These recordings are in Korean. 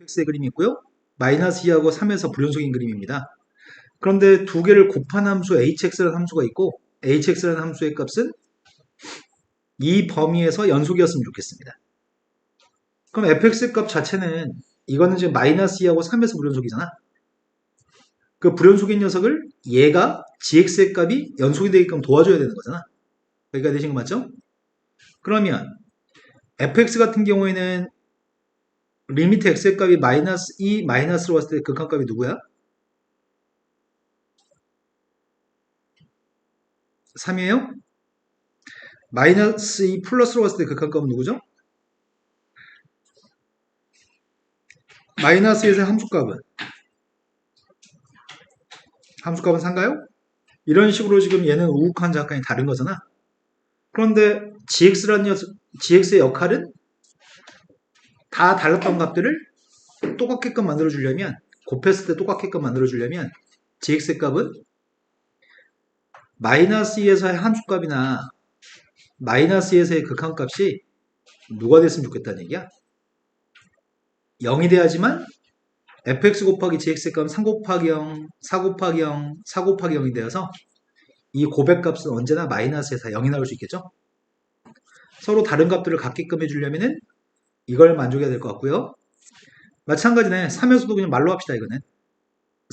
fx의 그림이 있고요. 마이너스 2하고 3에서 불연속인 그림입니다. 그런데 두 개를 곱한 함수 hx라는 함수가 있고 hx라는 함수의 값은 이 범위에서 연속이었으면 좋겠습니다. 그럼 fx 값 자체는 이거는 지금 마이너스 2하고 3에서 불연속이잖아. 그 불연속인 녀석을 얘가 gx의 값이 연속이 되게끔 도와줘야 되는 거잖아. 여기까지 되신 거 맞죠? 그러면 fx 같은 경우에는 리미트 x의 값이 마이너스 2, 마이너스로 왔을 때 극한값이 누구야? 3이에요? 마이너스 2 플러스로 왔을 때 극한값은 누구죠? 마이너스 1에서 함수값은 3가요? 이런 식으로 지금 얘는 우극한 잠깐이 다른 거잖아. 그런데 gx의 역할은 다 달랐던 값들을 똑같게끔 만들어주려면, 곱했을 때 똑같게끔 만들어주려면 gx의 값은 마이너스 2에서의 함수값이나 마이너스 2에서의 극한값이 누가 됐으면 좋겠다는 얘기야? 0이 돼야지만 fx 곱하기 gx의 값은 3 곱하기 0, 4 곱하기 0, 4 곱하기 0이 되어서 이 고백값은 언제나 마이너스에서 0이 나올 수 있겠죠? 서로 다른 값들을 같게끔 해주려면은 이걸 만족해야 될 것 같고요. 마찬가지네. 3에서도 그냥 말로 합시다, 이거는.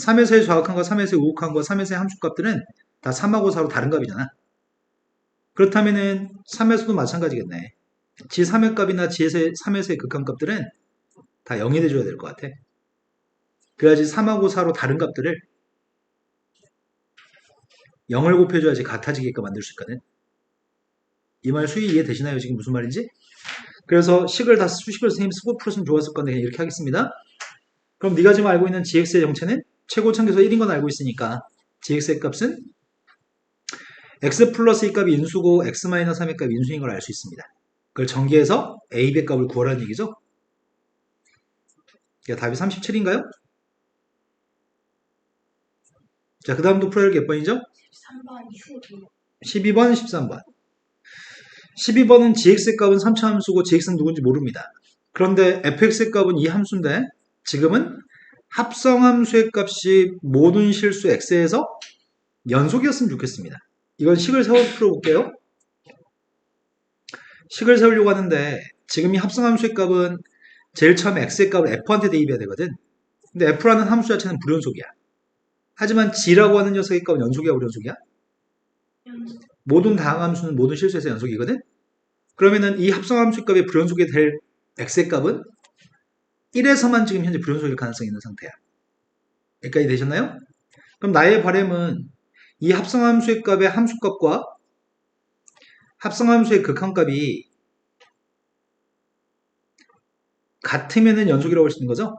3에서의 좌극한 거, 3에서의 우극한 거, 3에서의 함수값들은 다 3하고 4로 다른 값이잖아. 그렇다면은 3에서도 마찬가지겠네. g3의 값이나 g3에서의 극한값들은 다 0이 돼줘야 될 것 같아. 그래야지 3하고 4로 다른 값들을 0을 곱해줘야지 같아지게끔 만들 수 있거든. 이 말 수위 이해되시나요? 지금 무슨 말인지? 그래서 수식을 선생님 쓰고 풀었으면 좋았을 건데 그냥 이렇게 하겠습니다. 그럼 네가 지금 알고 있는 gx의 정체는 최고참계수 1인 건 알고 있으니까 gx의 값은 x 플러스 2 값이 인수고 x 마이너스 3의 값이 인수인 걸 알 수 있습니다. 그걸 전개해서 a, b의 값을 구하라는 얘기죠. 답이 37인가요? 자, 그 다음도 풀어야 할 게 몇 번이죠? 13번 이후 12번, 13번. 12번은 gx의 값은 3차 함수고 gx는 누군지 모릅니다. 그런데 fx의 값은 이 함수인데 지금은 합성함수의 값이 모든 실수 x에서 연속이었으면 좋겠습니다. 이건 식을 세워서 풀어볼게요. 식을 세우려고 하는데 지금 이 합성함수의 값은 제일 처음에 x의 값을 f한테 대입해야 되거든. 근데 f라는 함수 자체는 불연속이야. 하지만 g라고 하는 녀석의 값은 연속이야, 불연속이야? 모든 다항함수는 모든 실수에서 연속이거든. 그러면은 이 합성함수 값이 불연속이 될 x의 값은 1에서만 지금 현재 불연속일 가능성이 있는 상태야. 여기까지 되셨나요? 그럼 나의 바램은 이 합성함수의 값의 함수값과 합성함수의 극한값이 같으면은 연속이라고 할 수 있는 거죠?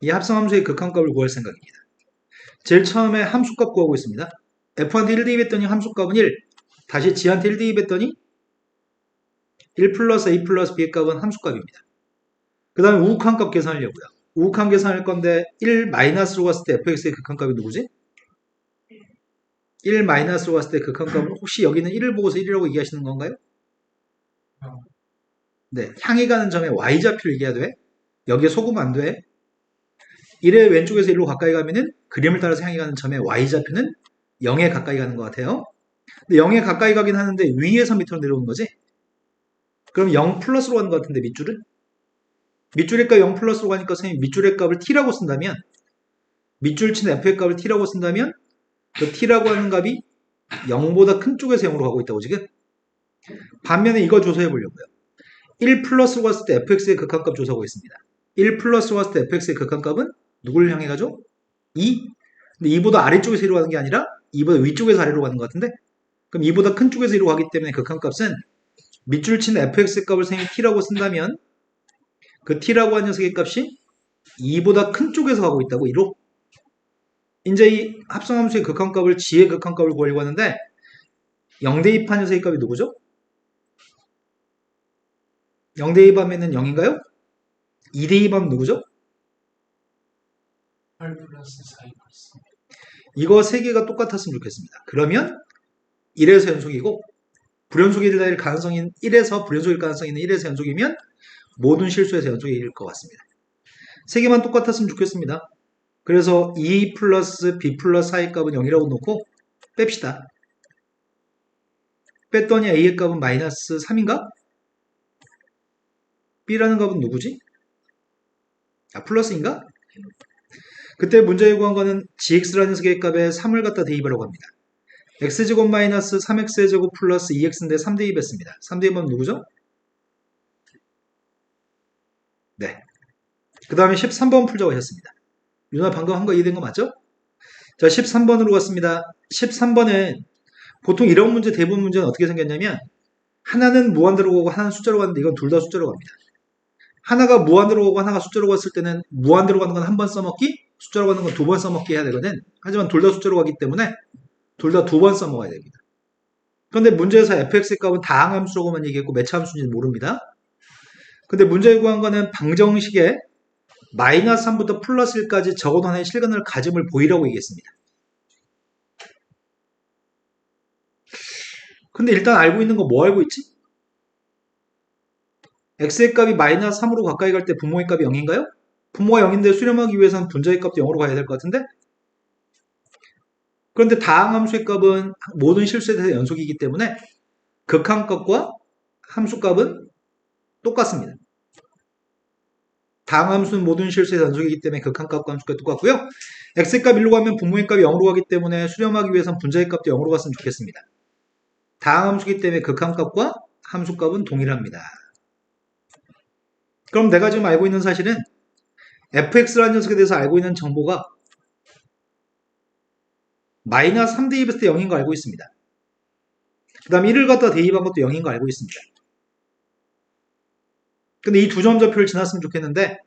이 합성함수의 극한값을 구할 생각입니다. 제일 처음에 함수값 구하고 있습니다. f한테 1 대입했더니 함수값은 1. 다시 g한테 1 대입했더니 1 플러스 a 플러스 b의 값은 함수값입니다. 그 다음에 우극한값 계산하려고요. 우극한 계산할 건데 1 마이너스로 갔을 때 fx의 극한값이 누구지? 1 마이너스로 갔을 때 극한값은 혹시 여기는 1을 보고서 1이라고 얘기하시는 건가요? 네, 향이 가는 점에 y좌표를 얘기해야 돼. 여기에 속으면 안 돼. 1의 왼쪽에서 1로 가까이 가면은 그림을 따라서 향이 가는 점에 y좌표는 0에 가까이 가는 것 같아요. 근데 0에 가까이 가긴 하는데 위에서 밑으로 내려오는 거지? 그럼 0 플러스로 가는 것 같은데 밑줄은? 밑줄의 값 0 플러스로 가니까 선생님 밑줄의 값을 t라고 쓴다면 밑줄 친 f의 값을 t라고 쓴다면 그 t라고 하는 값이 0보다 큰 쪽에서 0으로 가고 있다고 지금? 반면에 이거 조사해 보려고요. 1 플러스로 갔을 때 fx의 극한값 조사하고 있습니다. 1 플러스로 갔을 때 fx의 극한값은 누구를 향해 가죠? 2? 근데 2보다 아래쪽에서 1로 가는 게 아니라 2보다 위쪽에서 아래로 가는 것 같은데? 그럼 2보다 큰 쪽에서 1로 가기 때문에 극한값은 밑줄 친 fx의 값을 선생님이 t라고 쓴다면 그 t라고 하는 녀석의 값이 2보다 큰 쪽에서 가고 있다고 2로. 이제 이 합성함수의 극한값을 g의 극한값을 구하려고 하는데 0 대입한 녀석의 값이 누구죠? 0 대입하면 0인가요? 2 대입하면 누구죠? 8 플러스 4 플러스 이거 세 개가 똑같았으면 좋겠습니다. 그러면 1에서 연속이고 불연속일 가능성인 1에서 불연속일 가능성이 있는 1에서 연속이면 모든 실수에서 연속이 이길 것 같습니다. 세 개만 똑같았으면 좋겠습니다. 그래서 2 플러스 b 플러스 4의 값은 0이라고 놓고 뺍시다. 뺐더니 a의 값은 마이너스 3인가? b라는 값은 누구지? 아, 플러스인가? 그때 문제에 구한 거는 gx라는 녀석의 값에 3을 갖다 대입하려고 합니다. x제곱 마이너스 3x의 제곱 플러스 2x인데 3대입했습니다. 3대입하면 누구죠? 네. 그 다음에 13번 풀자고 하셨습니다. 유나 방금 한 거 이해된 거 맞죠? 자, 13번으로 갔습니다. 13번은 보통 이런 문제, 대부분 문제는 어떻게 생겼냐면 하나는 무한대로 가고 하나는 숫자로 가는데 이건 둘 다 숫자로 갑니다. 하나가 무한대로 가고 하나가 숫자로 갔을 때는 무한대로 가는 건 한 번 써먹기, 숫자로 가는 건 두 번 써먹기 해야 되거든. 하지만 둘 다 숫자로 가기 때문에 둘 다 두 번 써먹어야 됩니다. 그런데 문제에서 fx의 값은 다항함수라고만 얘기했고 매차 함수인지 모릅니다. 근데 문제에 구한 거는 방정식에 마이너스 3부터 플러스 1까지 적어도 하나의 실근을 가짐을 보이라고 얘기했습니다. 근데 일단 알고 있는 거 뭐 알고 있지? x의 값이 마이너스 3으로 가까이 갈 때 분모의 값이 0인가요? 분모가 0인데 수렴하기 위해서는 분자의 값도 0으로 가야 될 것 같은데? 그런데 다항함수의 값은 모든 실수에 대해서 연속이기 때문에 극한값과 함수값은 똑같습니다. 다항함수는 모든 실수의 연속이기 때문에 극한값과 함수값이 똑같고요. x의 값 1로 가면 분모의 값이 0으로 가기 때문에 수렴하기 위해서는 분자의 값도 0으로 갔으면 좋겠습니다. 다항함수이기 때문에 극한값과 함수값은 동일합니다. 그럼 내가 지금 알고 있는 사실은 fx라는 녀석에 대해서 알고 있는 정보가 마이너스 3 대입했을 때 0인 거 알고 있습니다. 그 다음에 1을 갖다 대입한 것도 0인 거 알고 있습니다. 근데 이 두 점좌표를 지났으면 좋겠는데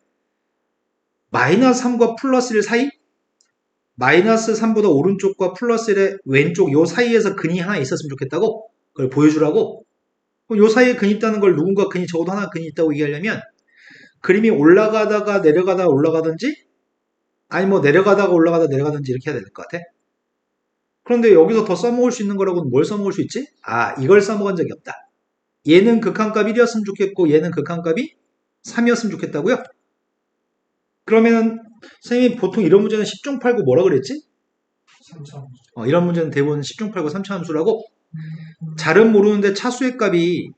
마이너스 3과 플러스 1 사이? 마이너스 3보다 오른쪽과 플러스 1의 왼쪽 요 사이에서 근이 하나 있었으면 좋겠다고? 그걸 보여주라고? 요 사이에 근이 있다는 걸 누군가 근이 적어도 하나 근이 있다고 얘기하려면 그림이 올라가다가 내려가다가 올라가든지 아니 뭐 내려가다가 올라가다 내려가든지 이렇게 해야 될 것 같아. 그런데 여기서 더 써먹을 수 있는 거라고는 뭘 써먹을 수 있지? 아, 이걸 써먹은 적이 없다. 얘는 극한값 1이었으면 좋겠고 얘는 극한값이 3이었으면 좋겠다고요? 그러면 선생님이 보통 이런 문제는 10중 8구 뭐라 그랬지? 3차. 이런 문제는 대부분 10중 8구 3차 함수라고 잘은 모르는데 차수의 값이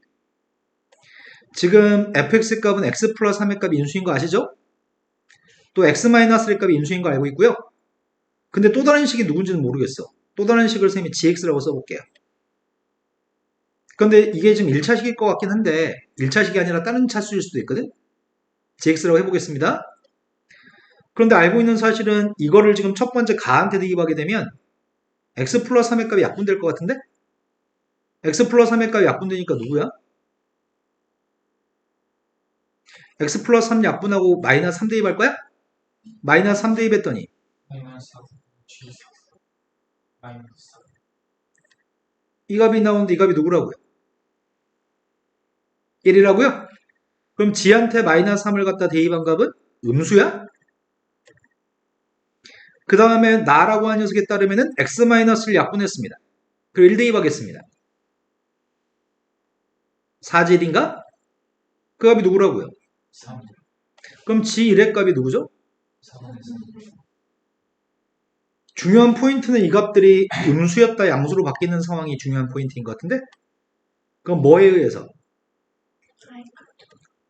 지금 fx의 값은 x 플러스 3의 값이 인수인 거 아시죠? 또 x 마이너스 1의 값이 인수인 거 알고 있고요. 근데 또 다른 식이 누군지는 모르겠어. 또 다른 식을 선생님이 gx라고 써볼게요. 근데 이게 지금 1차식일 것 같긴 한데 1차식이 아니라 다른 차수일 수도 있거든. gx라고 해보겠습니다. 그런데 알고 있는 사실은 이거를 지금 첫 번째 가한테 대입하게 되면 x 플러스 3의 값이 약분될 것 같은데? x 플러스 3의 값이 약분되니까 누구야? x 플러스 3 약분하고 마이너스 3 대입할 거야? 마이너스 3 대입했더니 마이너스 4. G. 마이너스 4. 이 값이 나오는데 이 값이 누구라고요? 1이라고요? 그럼 g한테 마이너스 3을 갖다 대입한 값은 음수야? 그 다음에 나라고 한 녀석에 따르면은 x-를 약분했습니다. 그리고 1 대입하겠습니다. 4지1인가? 그 값이 누구라고요? 3. 그럼 g1의 값이 누구죠? 4번에서 중요한 포인트는 이 값들이 음수였다 양수로 바뀌는 상황이 중요한 포인트인 것 같은데? 그럼 뭐에 의해서?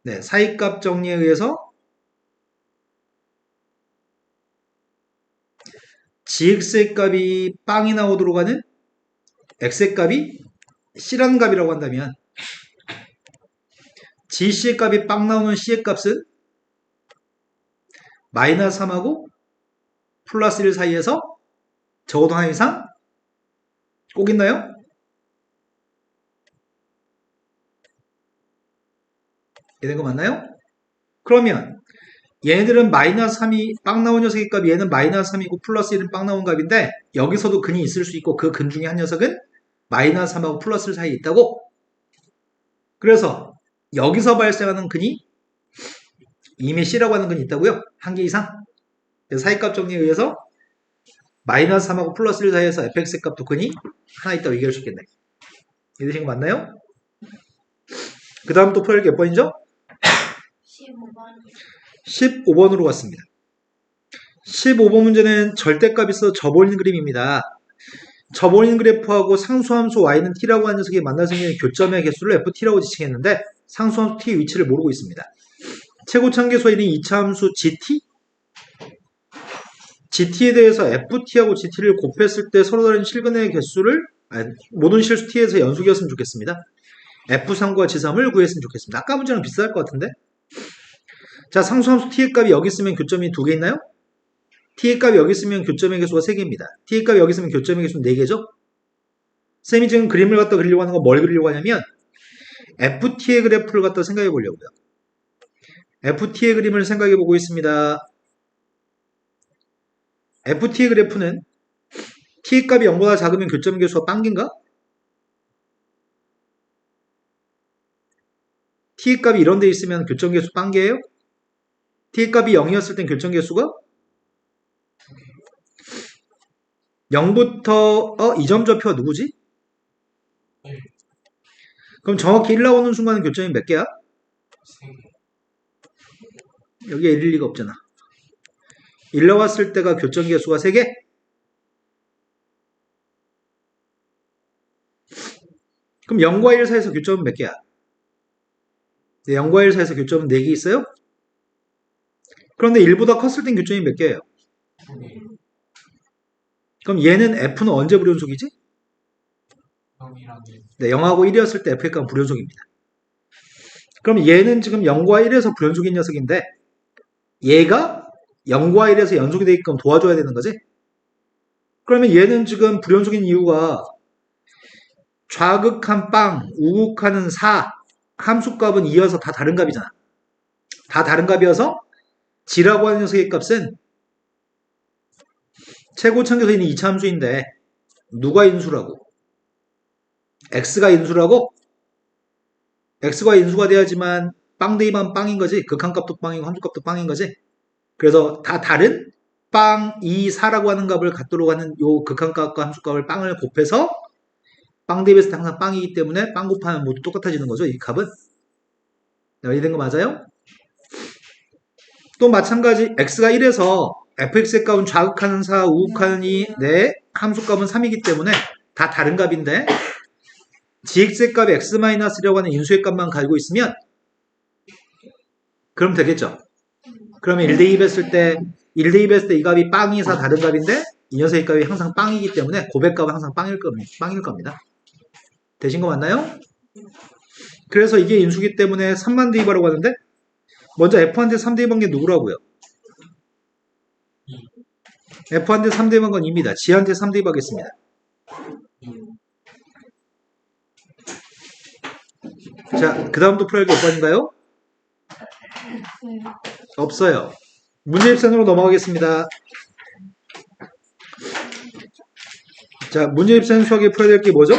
네, 사이값 정리에 의해서 gx의 값이 빵이 나오도록 하는 x의 값이 c라는 값이라고 한다면 gc의 값이 빵 나오는 c의 값은 마이너스 3하고 플러스 1 사이에서 적어도 하나 이상 꼭 있나요? 이런 거 맞나요? 그러면 얘네들은 마이너스 3이 빵 나온 녀석의 값이 얘는 마이너스 3이고 플러스 1은 빵 나온 값인데 여기서도 근이 있을 수 있고 그 근 중에 한 녀석은 마이너스 3하고 플러스 1 사이에 있다고? 그래서 여기서 발생하는 근이 이미 C라고 하는 근이 있다고요? 한 개 이상? 사이값 정리에 의해서 마이너스 3하고 플러스 1 사이에서 fx의 값도 근이 하나 있다고 얘기할 수 있겠네. 이해되신 거 맞나요? 그 다음 또 표현이 몇 번이죠? 15번. 15번으로 갔습니다. 15번 문제는 절대값이 있어 접어올린 그림입니다. 접어올린 그래프하고 상수함수 y는 t라고 하는 녀석이 만날 생기는 교점의 개수를 ft라고 지칭했는데 상수함수 t의 위치를 모르고 있습니다. 최고차함계수와 이는 2차 함수 gt에 대해서 ft하고 gt를 곱했을 때 서로 다른 실근의 개수를 모든 실수 t에서 연속이었으면 좋겠습니다. f3과 g3을 구했으면 좋겠습니다. 아까 문제랑 비슷할 것 같은데? 자, 상수함수 t의 값이 여기 있으면 교점이 2개 있나요? t의 값이 여기 있으면 교점의 개수가 3개입니다. t의 값이 여기 있으면 교점의 개수는 4개죠? 쌤이 지금 그림을 갖다 그리려고 하는 건 뭘 그리려고 하냐면 ft의 그래프를 갖다 생각해 보려고요. ft의 그림을 생각해 보고 있습니다. ft의 그래프는 t의 값이 0보다 작으면 교점 개수가 빵개인가? t의 값이 이런 데 있으면 교점 개수 빵개예요? t의 값이 0이었을 땐 교점 개수가 0부터 이 점 좌표가 누구지? 그럼 정확히 1 나오는 순간은 교점이 몇 개야? 3개. 여기에 1일 리가 없잖아. 1 나왔을 때가 교점 개수가 3개? 그럼 0과 1 사이에서 교점은 몇 개야? 네, 0과 1 사이에서 교점은 4개 있어요? 그런데 1보다 컸을 땐 교점이 몇 개예요? 2개. 그럼 얘는 f는 언제 불연속이지? 0이랑 1. 네, 0하고 1이었을 때 f의 값은 불연속입니다. 그럼 얘는 지금 0과 1에서 불연속인 녀석인데 얘가 0과 1에서 연속이 되게끔 도와줘야 되는 거지? 그러면 얘는 지금 불연속인 이유가 좌극한 빵, 우극하는 4, 함수값은 2여서 다 다른 값이잖아. 다 다른 값이어서 g라고 하는 녀석의 값은 최고차함계수에 있는 2차 함수인데 누가 인수라고? x가 인수라고? x가 인수가 돼야지만 빵 대입하면 빵인 거지. 극한값도 빵이고 함수값도 빵인 거지. 그래서 다 다른 빵 2, 4라고 하는 값을 갖도록 하는 요 극한값과 함수값을 빵을 곱해서 빵 대입했을 때 항상 빵이기 때문에 빵 곱하면 모두 똑같아지는 거죠. 이 값은. 이해된 거 맞아요? 또 마찬가지 x가 1에서 fx의 값은 좌극하는 4, 우극하는 2, 네, 함수값은 3이기 때문에 다 다른 값인데 gx의 값이 x-라고 하는 인수의 값만 가지고 있으면 그럼 되겠죠. 그러면 1대입했을 때 이 값이 빵이 4 다른 값인데 이 녀석의 값이 항상 빵이기 때문에 고백값은 항상 빵일 겁니다. 되신 거 맞나요? 그래서 이게 인수기 때문에 3만 대입하라고 하는데 먼저 f한테 3 대입한 게 누구라고요? f한테 3 대입한 건 2입니다. g한테 3 대입하겠습니다. 자, 그 다음도 풀어야 할 게 없관인가요? 없어요. 문제입선으로 넘어가겠습니다. 자, 문제입선 수학에 풀어야 될 게 뭐죠?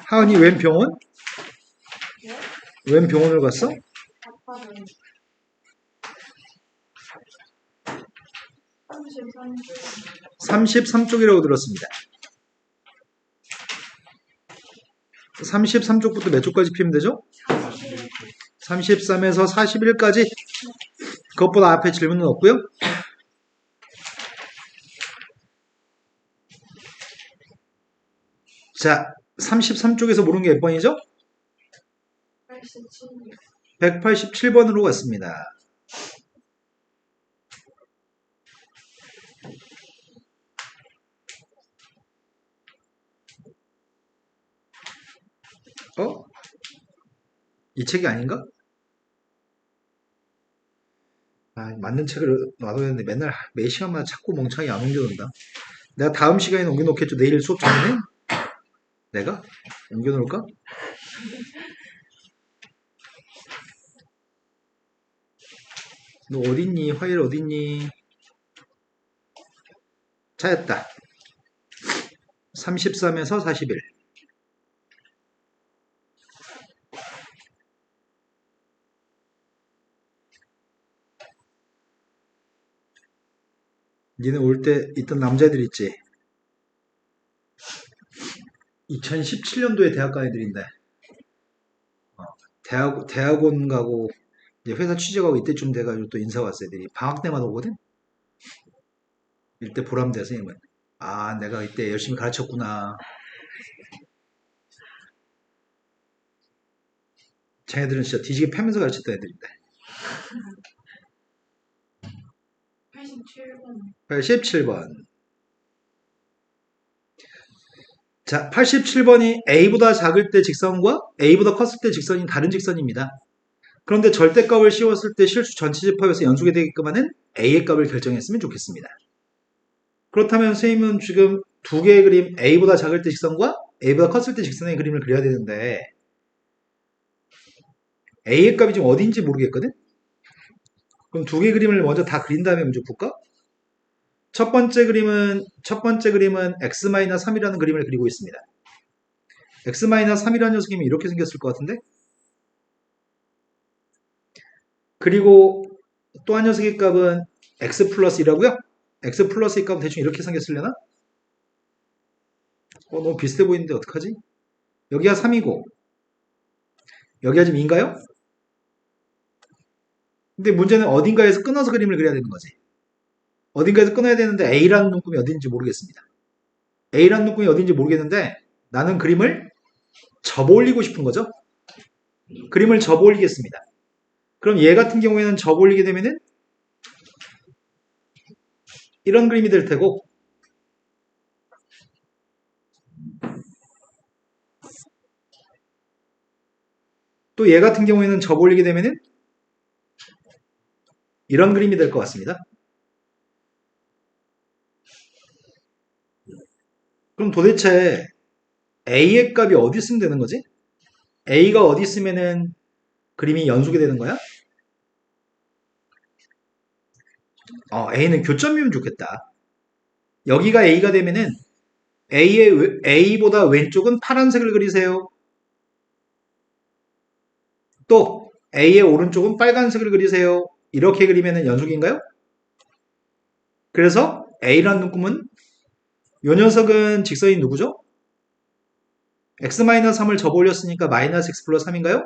하은이 웬 병원? 웬 병원을 갔어? 33쪽이라고 들었습니다. 33쪽부터 몇 쪽까지 피면 되죠? 33에서 41까지. 그것보다 앞에 질문은 없고요. 자, 33쪽에서 모르는 게 몇 번이죠? 187번으로 갔습니다. 이 책이 아닌가? 맞는 책을 놔둬야 되는데 맨날 매 시간마다 자꾸 멍청하게 안 옮겨놓는다. 내가 다음 시간에 옮겨놓겠죠. 내일 수업 전에 내가 옮겨놓을까? 너 어딨니? 화요일 어딨니? 찾았다. 33에서 41. 니네 올 때 있던 남자들 있지? 2017년도에 대학 간 애들인데 대학원 가고 이제 회사 취직하고 이때쯤 돼가지고 또 인사 왔어 애들이 방학 때마다 오거든. 이때 보람돼 선생님은. 아 내가 이때 열심히 가르쳤구나. 쟤네들은 진짜 뒤지게 패면서 가르쳤던 애들인데. 87번. 87번. 자, 87번이 A보다 작을 때 직선과 A보다 컸을 때 직선이 다른 직선입니다. 그런데 절대값을 씌웠을 때 실수 전체 집합에서 연속이 되게끔 하는 A의 값을 결정했으면 좋겠습니다. 그렇다면 선생님은 지금 두 개의 그림 A보다 작을 때 직선과 A보다 컸을 때 직선의 그림을 그려야 되는데 A의 값이 지금 어딘지 모르겠거든? 그럼 두 개의 그림을 먼저 다 그린 다음에 문제 풀까? 첫 번째 그림은 x-3이라는 그림을 그리고 있습니다. x-3이라는 녀석이면 이렇게 생겼을 것 같은데? 그리고 또 한 녀석의 값은 x 플러스 1이라고요? x 플러스 1 값은 대충 이렇게 생겼으려나? 너무 비슷해 보이는데 어떡하지? 여기가 3이고 여기가 지금 2인가요? 근데 문제는 어딘가에서 끊어서 그림을 그려야 되는 거지. 어딘가에서 끊어야 되는데 A라는 눈금이 어딘지 모르겠습니다. A라는 눈금이 어딘지 모르겠는데 나는 그림을 접어 올리고 싶은 거죠. 그림을 접어 올리겠습니다. 그럼 얘 같은 경우에는 접어 올리게 되면은 이런 그림이 될 테고 또 얘 같은 경우에는 접어 올리게 되면은 이런 그림이 될 것 같습니다. 그럼 도대체 A의 값이 어디 있으면 되는 거지? A가 어디 있으면은 그림이 연속이 되는 거야? A는 교점이면 좋겠다. 여기가 A가 되면은 A보다 왼쪽은 파란색을 그리세요. 또 A의 오른쪽은 빨간색을 그리세요. 이렇게 그리면 연속인가요? 그래서 A라는 눈금은 이 녀석은 직선이 누구죠? x-3을 접어 올렸으니까 마이너스 x 플러스 3인가요?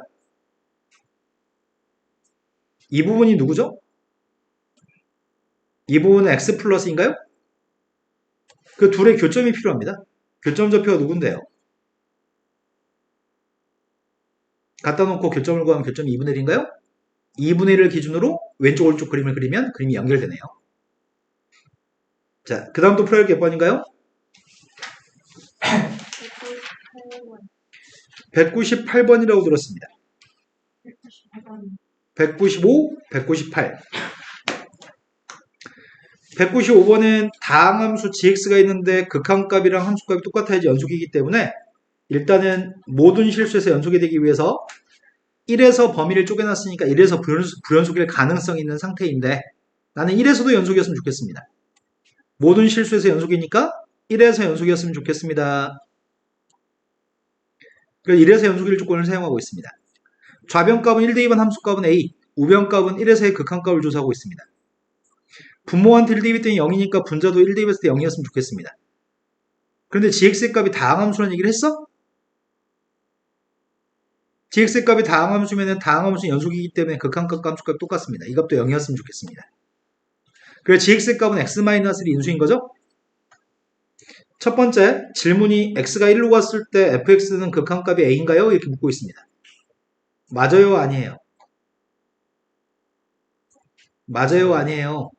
이 부분이 누구죠? 이 부분은 x 플러스인가요? 그 둘의 교점이 필요합니다. 교점 좌표가 누군데요? 갖다 놓고 교점을 구하면 교점이 2분의 1인가요? 2분의 1을 기준으로 왼쪽 오른쪽 그림을 그리면 그림이 연결되네요. 자, 그 다음 또 풀어야 할 게 몇 번인가요? 198번이라고 들었습니다. 198번. 195, 198. 195번은 다항함수 gx가 있는데 극한값이랑 함수값이 똑같아야지 연속이기 때문에 일단은 모든 실수에서 연속이 되기 위해서 1에서 범위를 쪼개놨으니까 1에서 불연속일 가능성이 있는 상태인데 나는 1에서도 연속이었으면 좋겠습니다. 모든 실수에서 연속이니까 1에서 연속이었으면 좋겠습니다. 그래서 1에서 연속일 조건을 사용하고 있습니다. 좌변값은 1대2번 함수값은 A, 우변값은 1에서의 극한값을 조사하고 있습니다. 분모한테 1대입했더니 0이니까 분자도 1대입했을 때 0이었으면 좋겠습니다. 그런데 gx의 값이 다항함수라는 얘기를 했어? gx의 값이 다항함수면 다항함수는 연속이기 때문에 극한값과 함수값이 똑같습니다. 이 값도 0이었으면 좋겠습니다. 그래서 gx의 값은 x-1이 인수인 거죠? 첫 번째 질문이 x가 1로 갔을 때 fx는 극한값이 a인가요? 이렇게 묻고 있습니다. 맞아요? 아니에요? 맞아요? 아니에요?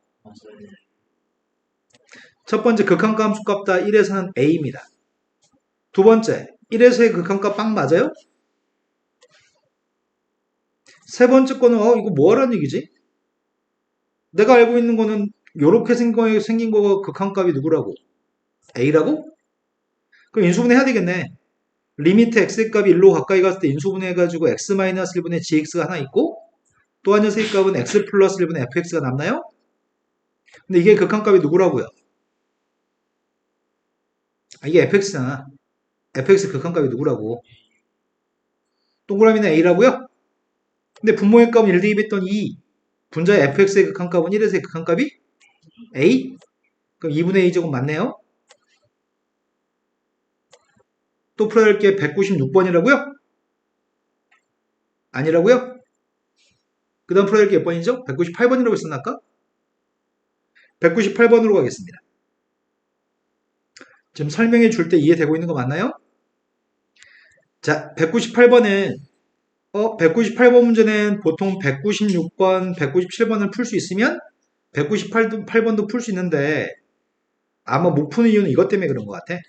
첫 번째 극한값 함수값 다 1에서는 a입니다. 두 번째 1에서의 극한값 빵 맞아요? 세 번째 거는 이거 뭐하라는 얘기지? 내가 알고 있는 거는 요렇게 생긴 거가 극한값이 누구라고? a라고? 그럼 인수분해 해야 되겠네. 리미트 x의 값이 1로 가까이 갔을 때 인수분해 해가지고 x-1분의 gx가 하나 있고 또 한 녀석의 값은 x 플러스 1분의 fx가 남나요? 근데 이게 극한값이 누구라고요? 이게 fx잖아. fx 극한값이 누구라고? 동그라미는 a라고요? 근데 분모의 값은 1 대입했던 2. 분자의 fx의 극한값은 1에서의 극한값이 a? 그럼 2분의 a 제곱 맞네요? 또 풀어야 할 게 196번이라고요? 아니라고요? 그 다음 풀어야 할 게 몇 번이죠? 198번이라고 했었나 아까? 198번으로 가겠습니다. 지금 설명해 줄 때 이해되고 있는 거 맞나요? 자, 198번은 198번 문제는 보통 196번, 197번을 풀 수 있으면 198번도 풀 수 있는데 아마 못 푸는 이유는 이것 때문에 그런 것 같아.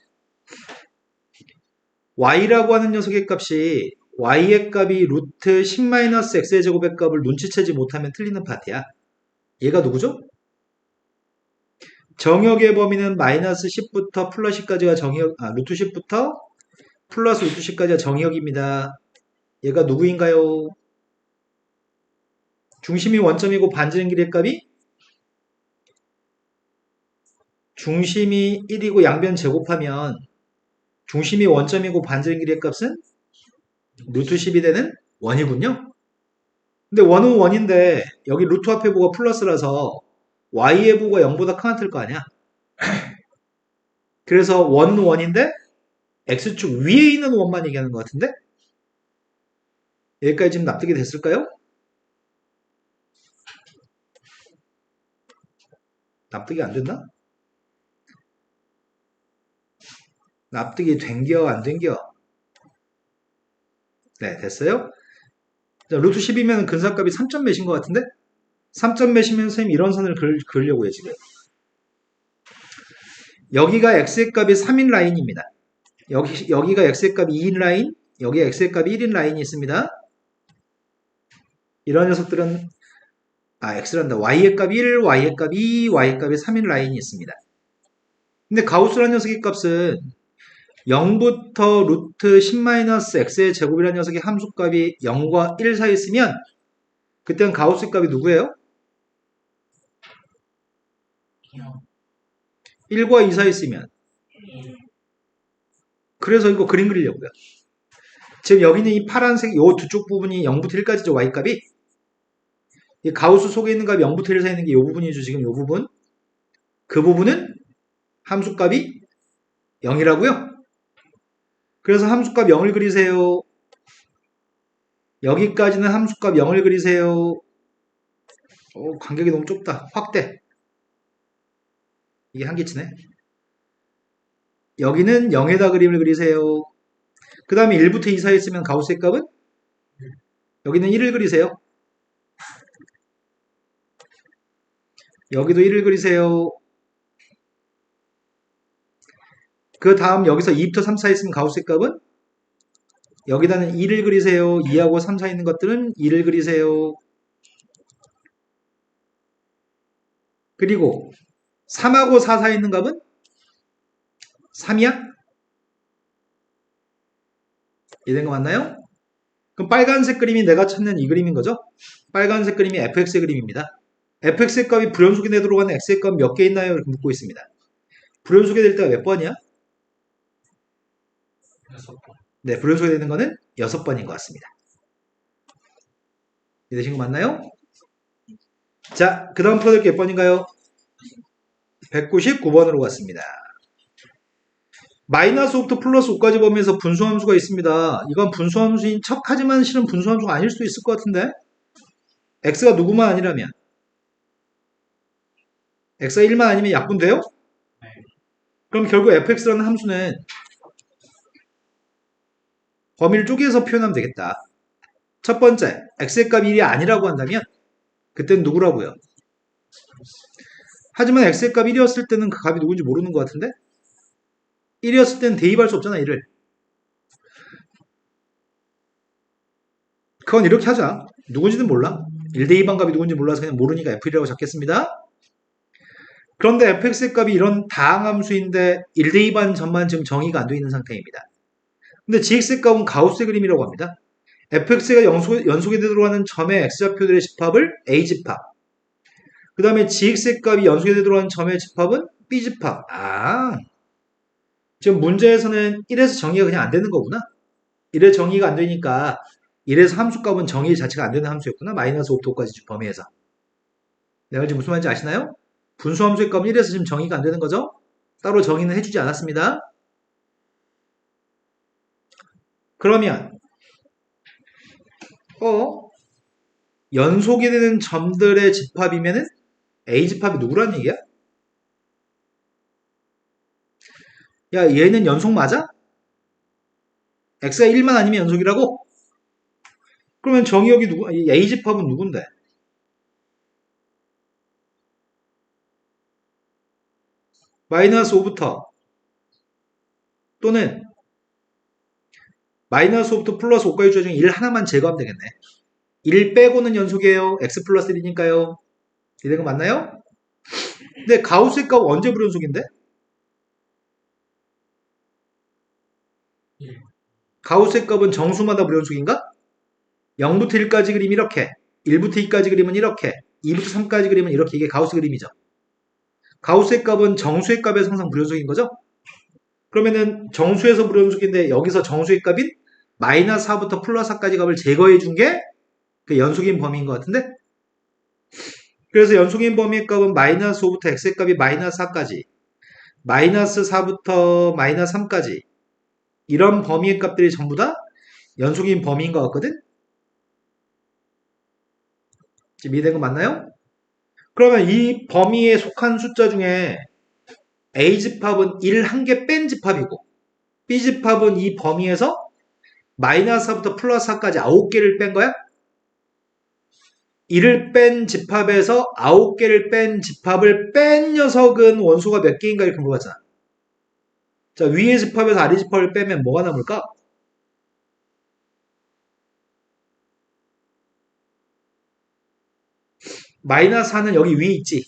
y라고 하는 녀석의 값이 y의 값이 루트 10-x의 제곱의 값을 눈치채지 못하면 틀리는 파트야. 얘가 누구죠? 정역의 범위는 마이너스 10부터 플러스 10까지가 정역, 루트 10부터 플러스 루트 10까지가 정역입니다. 얘가 누구인가요? 중심이 원점이고 반지름 길이의 값이 중심이 1이고 양변 제곱하면 중심이 원점이고 반지름 길이의 값은 루트 10이 되는 원이군요. 근데 원은 원인데 여기 루트 앞에 보가 플러스라서 y의 보가 0보다 크면 거 아니야. 그래서 원은 원인데 x축 위에 있는 원만 얘기하는 것 같은데 여기까지 지금 납득이 됐을까요? 납득이 안 됐나? 납득이 된겨 안 된겨? 네, 됐어요? 자, 루트 10이면 근사값이 3점 몇인 것 같은데? 3점 몇이면 선생님 이런 선을 그으려고 해요, 지금. 여기가 x의 값이 3인 라인입니다. 여기가 x의 값이 2인 라인, 여기가 x의 값이 1인 라인이 있습니다. 이런 녀석들은 x란다. y의 값 1, y의 값 2, y의 값이 3인 라인이 있습니다. 근데 가우스라는 녀석의 값은 0부터 루트 10-x의 제곱이라는 녀석의 함수값이 0과 1 사이에 있으면 그때는 가우스 값이 누구예요? 1과 2 사이에 있으면 그래서 이거 그림 그리려고요. 지금 여기는 이 파란색 요 두 쪽 부분이 0부터 1까지죠. y값이 이 가우스 속에 있는 값이 0부터 1 사이에 있는 게 이 부분이죠. 지금 이 부분 그 부분은 함수값이 0이라고요. 그래서 함수값 0을 그리세요. 여기까지는 함수값 0을 그리세요. 간격이 너무 좁다. 확대. 이게 한계치네. 여기는 0에다 그림을 그리세요. 그 다음에 1부터 2 사이에 있으면 가우스의 값은? 여기는 1을 그리세요. 여기도 1을 그리세요. 그 다음 여기서 2부터 3 사이에 있으면 가우스의 값은? 여기다는 2를 그리세요. 2하고 3 사이에 있는 것들은 2를 그리세요. 그리고 3하고 4 사이에 있는 값은? 3이야? 이해된 거 맞나요? 그럼 빨간색 그림이 내가 찾는 이 그림인 거죠? 빨간색 그림이 fx의 그림입니다. fx의 값이 불연속에 들어가는 x의 값 몇 개 있나요? 이렇게 묻고 있습니다. 불연속에 될 때가 몇 번이야? 6번. 네, 불연속에 되는 거는 6번인 것 같습니다. 이해되신 거 맞나요? 자, 그 다음 풀어낼 게 몇 번인가요? 199번으로 갔습니다. 마이너스 5부터 플러스 5까지 범위에서 분수함수가 있습니다. 이건 분수함수인 척하지만 실은 분수함수가 아닐 수도 있을 것 같은데 x가 누구만 아니라면 x가 1만 아니면 약분돼요? 네. 그럼 결국 fx라는 함수는 범위를 쪼개서 표현하면 되겠다. 첫 번째, x의 값이 1이 아니라고 한다면 그때는 누구라고요? 하지만 x의 값 1이었을 때는 그 값이 누군지 모르는 것 같은데 1이었을 때는 대입할 수 없잖아 1을. 그건 이렇게 하자. 누군지는 몰라. 1대2반 값이 누군지 몰라서 그냥 모르니까 f1이라고 적겠습니다. 그런데 fx의 값이 이런 다항함수인데 1대2반 전만 지금 정의가 안 되어 있는 상태입니다. 근데 gx의 값은 가우스의 그림이라고 합니다. fx가 연속에 들어가는 점의 x좌표들의 집합을 a집합. 그 다음에 gx의 값이 연속에 들어가는 점의 집합은 b집합. 지금 문제에서는 1에서 정의가 그냥 안 되는 거구나. 1에 정의가 안 되니까 1에서 함수값은 정의 자체가 안 되는 함수였구나. 마이너스 5부터까지 범위에서. 내가 지금 무슨 말인지 아시나요? 분수함수의 값은 1에서 지금 정의가 안 되는 거죠? 따로 정의는 해주지 않았습니다. 그러면 연속이 되는 점들의 집합이면은 A 집합이 누구란 얘기야? 야, 얘는 연속 맞아? x가 1만 아니면 연속이라고? 그러면 정의역이 이 A 집합은 누군데? 마이너스 5부터 또는 마이너스 5부터 플러스 5까지 중에 1 하나만 제거하면 되겠네. 1 빼고는 연속이에요. x 플러스 1이니까요. 이런 거 맞나요? 근데 가우스의 값 언제 불연속인데? 1. 가우스의 값은 정수마다 불연속인가? 0부터 1까지 그리면 이렇게, 1부터 2까지 그리면 이렇게, 2부터 3까지 그리면 이렇게. 이게 가우스 그림이죠. 가우스의 값은 정수의 값에서 항상 불연속인 거죠? 그러면은 정수에서 불연속인데 여기서 정수의 값인 마이너스 4부터 플러스 4까지 값을 제거해 준 게 그 연속인 범위인 것 같은데? 그래서 연속인 범위의 값은 마이너스 5부터 x의 값이 마이너스 4까지, 마이너스 4부터 마이너스 3까지 이런 범위의 값들이 전부 다 연속인 범위인 것 같거든? 지금 이해된 거 맞나요? 그러면 이 범위에 속한 숫자 중에 A 집합은 1 한 개 뺀 집합이고 B 집합은 이 범위에서 마이너스 4부터 플러스 4까지 9개를 뺀 거야? 1을 뺀 집합에서 9개를 뺀 집합을 뺀 녀석은 원소가 몇 개인가 이렇게 물어봤잖아. 자, 위의 집합에서 아래 집합을 빼면 뭐가 남을까? 마이너스 4는 여기 위에 있지.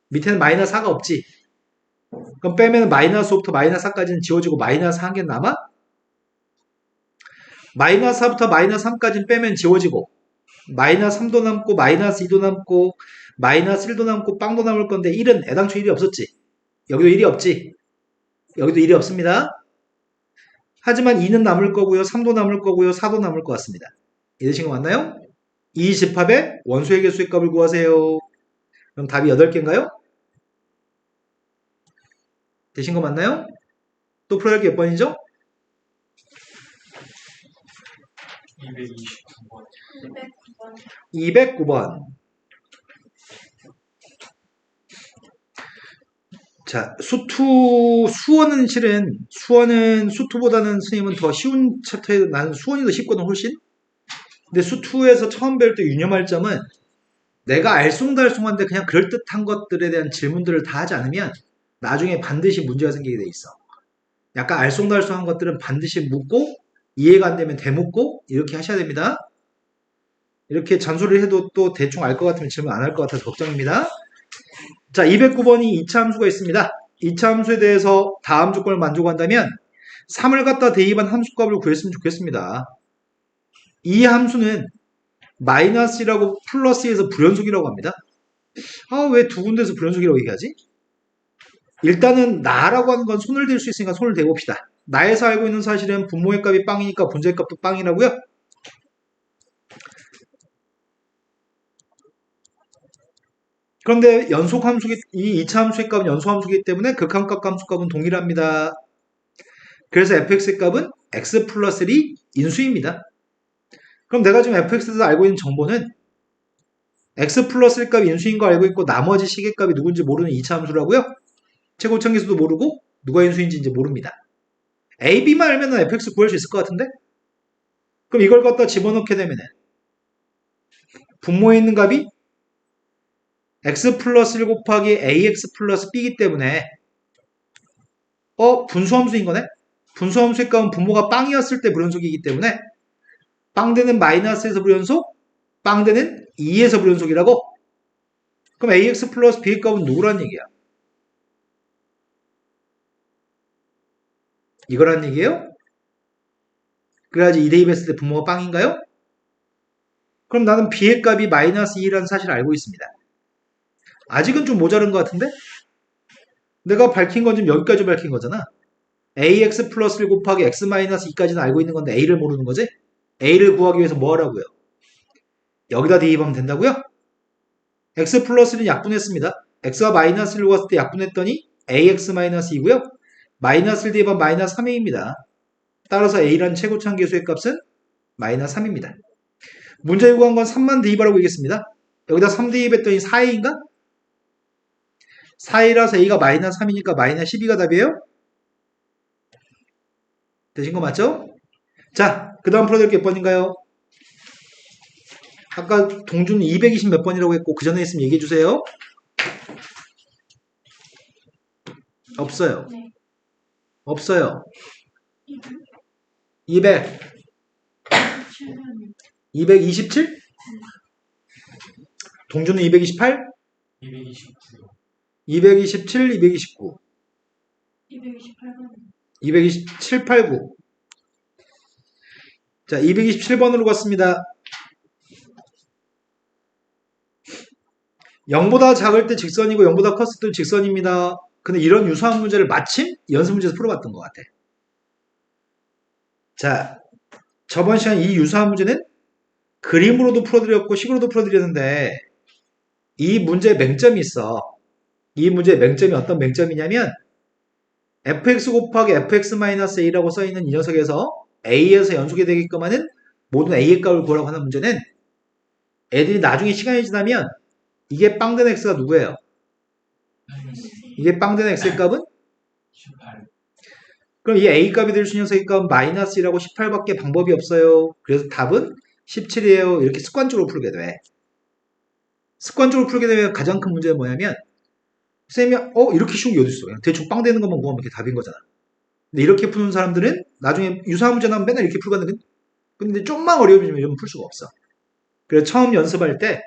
밑에는 마이너스 4가 없지. 그럼 빼면 마이너스 5부터 마이너스 4까지는 지워지고 마이너스 1개 남아? 마이너스 4부터 마이너스 3까지는 빼면 지워지고 마이너스 3도 남고 마이너스 2도 남고 마이너스 1도 남고 빵도 남을 건데 1은 애당초 1이 없었지. 여기도 1이 없지. 여기도 1이 없습니다. 하지만 2는 남을 거고요. 3도 남을 거고요. 4도 남을 것 같습니다. 이해되신 거 맞나요? 이 집합의 원소의 개수의 값을 구하세요. 그럼 답이 8개인가요? 되신 거 맞나요? 또 풀어야 할 게 몇 번이죠? 229번. 209번. 자, 수원은 실은, 수투보다는 스님은 더 쉬운 챕터에, 나는 수원이 더 쉽거든, 훨씬. 근데 수투에서 처음 배울 때 유념할 점은 내가 알쏭달쏭한데 그냥 그럴듯한 것들에 대한 질문들을 다 하지 않으면 나중에 반드시 문제가 생기게 돼 있어. 약간 알쏭달쏭한 것들은 반드시 묻고 이해가 안 되면 되묻고 이렇게 하셔야 됩니다. 이렇게 잔소리를 해도 또 대충 알 것 같으면 질문 안 할 것 같아서 걱정입니다. 자, 209번이 2차 함수가 있습니다. 2차 함수에 대해서 다음 조건을 만족한다면 3을 갖다 대입한 함수값을 구했으면 좋겠습니다. 이 함수는 마이너스라고 플러스에서 불연속이라고 합니다. 왜 두 군데서 불연속이라고 얘기하지? 일단은 나라고 하는 건 손을 댈 수 있으니까 손을 대봅시다. 나에서 알고 있는 사실은 분모의 값이 빵이니까 분자의 값도 빵이라고요? 그런데 이 2차 함수의 값은 연소함수이기 때문에 극한값 함수값은 동일합니다. 그래서 fx의 값은 x 플러스 1이 인수입니다. 그럼 내가 지금 fx에서 알고 있는 정보는 x 플러스 1값이 인수인 거 알고 있고 나머지 시계값이 누군지 모르는 2차 함수라고요? 최고창계수도 모르고 누가 인수인지 이제 모릅니다. a, b만 알면 fx 구할 수 있을 것 같은데? 그럼 이걸 갖다 집어넣게 되면 분모에 있는 값이 x 플러스 1 곱하기 ax 플러스 b이기 때문에 분수함수인 거네? 분수함수의 값은 분모가 빵이었을 때 불연속이기 때문에 빵되는 마이너스에서 불연속, 빵되는 2에서 불연속이라고? 그럼 ax 플러스 b의 값은 누구란 얘기야? 이거란 얘기예요? 그래야지 2대입했을 때 분모가 빵인가요? 그럼 나는 b의 값이 마이너스 2라는 사실을 알고 있습니다. 아직은 좀 모자른 것 같은데? 내가 밝힌 건 지금 여기까지 밝힌 거잖아. ax 플러스 1 곱하기 x 마이너스 2까지는 알고 있는 건데 a를 모르는 거지? a를 구하기 위해서 뭐 하라고요? 여기다 대입하면 된다고요? x 플러스 1은 약분했습니다. x가 마이너스 1로 갔을 때 약분했더니 ax 마이너스 2고요. 마이너스 1 대입하면 마이너스 3a입니다. 따라서 A라는 최고차항 계수의 값은 마이너스 3입니다. 문제 요구한 건 3만 대입하라고 얘기했습니다. 여기다 3 대입했더니 4A인가? 4A라서 A가 마이너스 3이니까 마이너스 12가 답이에요? 되신 거 맞죠? 자, 그 다음 풀어드릴 게 몇 번인가요? 아까 동준 220 몇 번이라고 했고 그 전에 있으면 얘기해 주세요. 없어요. 네. 없어요. 200. 200. 7번. 227? 동준은 228? 229요. 227, 229. 228번. 227, 89. 자, 227번으로 갔습니다. 0보다 작을 때 직선이고 0보다 컸을 때 직선입니다. 근데 이런 유사한 문제를 마침 연습 문제에서 풀어봤던 것 같아. 자, 저번 시간 이 유사한 문제는 그림으로도 풀어드렸고 식으로도 풀어드렸는데 이 문제에 맹점이 있어. 이 문제의 맹점이 어떤 맹점이냐면 fx 곱하기 fx-a라고 써있는 이 녀석에서 a에서 연속이 되게끔 하는 모든 a의 값을 구하라고 하는 문제는 애들이 나중에 시간이 지나면 이게 빵된 x가 누구예요? 이게 빵된 x의 값은? 18. 그럼 이 a 값이 될 수 있는 녀석의 값은 마이너스 1하고 18밖에 방법이 없어요. 그래서 답은 17이에요. 이렇게 습관적으로 풀게 돼. 습관적으로 풀게 되면 가장 큰 문제는 뭐냐면 쌤이 이렇게 쉬운 게 어딨어. 그냥 대충 빵 되는 것만 구하면 이렇게 답인 거잖아. 근데 이렇게 푸는 사람들은 나중에 유사한 문제 나오면 맨날 이렇게 풀거든. 근데 좀만 어려워지면 이러면 풀 수가 없어. 그래서 처음 연습할 때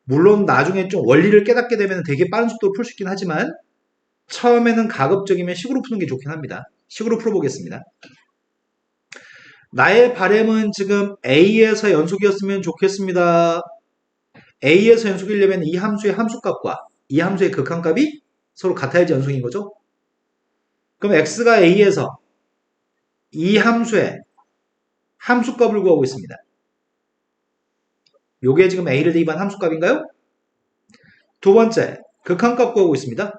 물론 나중에 좀 원리를 깨닫게 되면 되게 빠른 속도로 풀 수 있긴 하지만 처음에는 가급적이면 식으로 푸는 게 좋긴 합니다. 식으로 풀어보겠습니다. 나의 바램은 지금 A에서 연속이었으면 좋겠습니다. A에서 연속이려면 이 함수의 함수값과 이 함수의 극한값이 서로 같아야지 연속인 거죠. 그럼 X가 A에서 이 함수의 함수값을 구하고 있습니다. 요게 지금 A를 대입한 함수값인가요? 두 번째, 극한값 구하고 있습니다.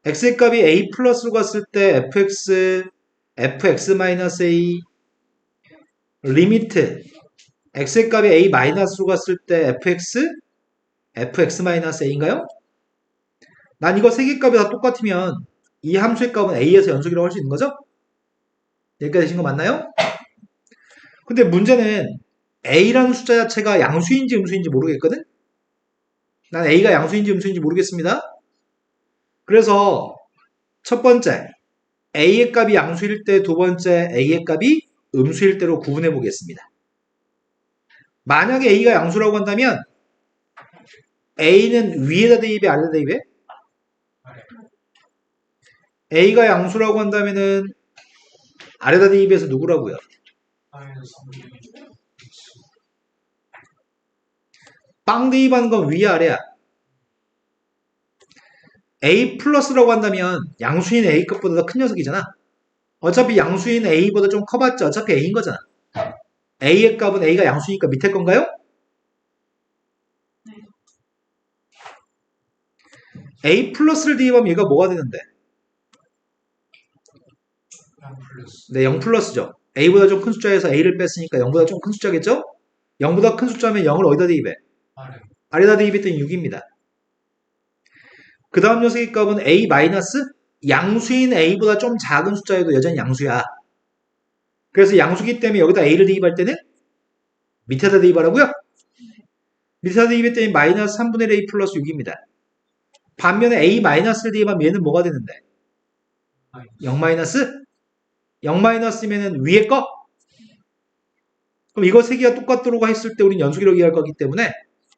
X의 값이 A 플러스로 갔을 때 fx, fx-a, 리미트, X의 값이 A 마이너스로 갔을 때 fx, fx-a인가요? 난 이거 세 개 값이 다 똑같으면 이 함수의 값은 A에서 연속이라고 할 수 있는 거죠? 여기까지 되신 거 맞나요? 근데 문제는 A라는 숫자 자체가 양수인지 음수인지 모르겠거든? 난 A가 양수인지 음수인지 모르겠습니다. 그래서 첫 번째, A의 값이 양수일 때, 두 번째, A의 값이 음수일 때로 구분해 보겠습니다. 만약에 A가 양수라고 한다면 A는 위에다 대입해, 아래다 대입해? A가 양수라고 한다면은 아래다 대입해서 누구라고요? 빵 대입하는 건 위, 아래야? A 플러스라고 한다면 양수인 A 값보다 더 큰 녀석이잖아. 어차피 양수인 A보다 좀 커봤자 어차피 A인 거잖아. A의 값은 A가 양수니까 밑에 건가요? 네. A 플러스를 대입하면 얘가 뭐가 되는데? 0 플러스. 네, 0 플러스죠. A보다 좀 큰 숫자에서 A를 뺐으니까 0보다 좀 큰 숫자겠죠? 0보다 큰 숫자면 0을 어디다 대입해? 아래. 아래다 대입했더니 6입니다. 그 다음 녀석의 값은 A 마이너스 양수인 A보다 좀 작은 숫자여도 여전히 양수야. 그래서 양수기 때문에 여기다 A를 대입할 때는 밑에다 대입하라고요? 밑에다 대입했더니 마이너스 3분의 1 A 플러스 6입니다. 반면에 A 마이너스를 대입하면 얘는 뭐가 되는데? 0 마이너스? 0 마이너스면은 위에 거? 그럼 이거 세 개가 똑같도록 했을 때 우리는 연속이라고 이해할 거기 때문에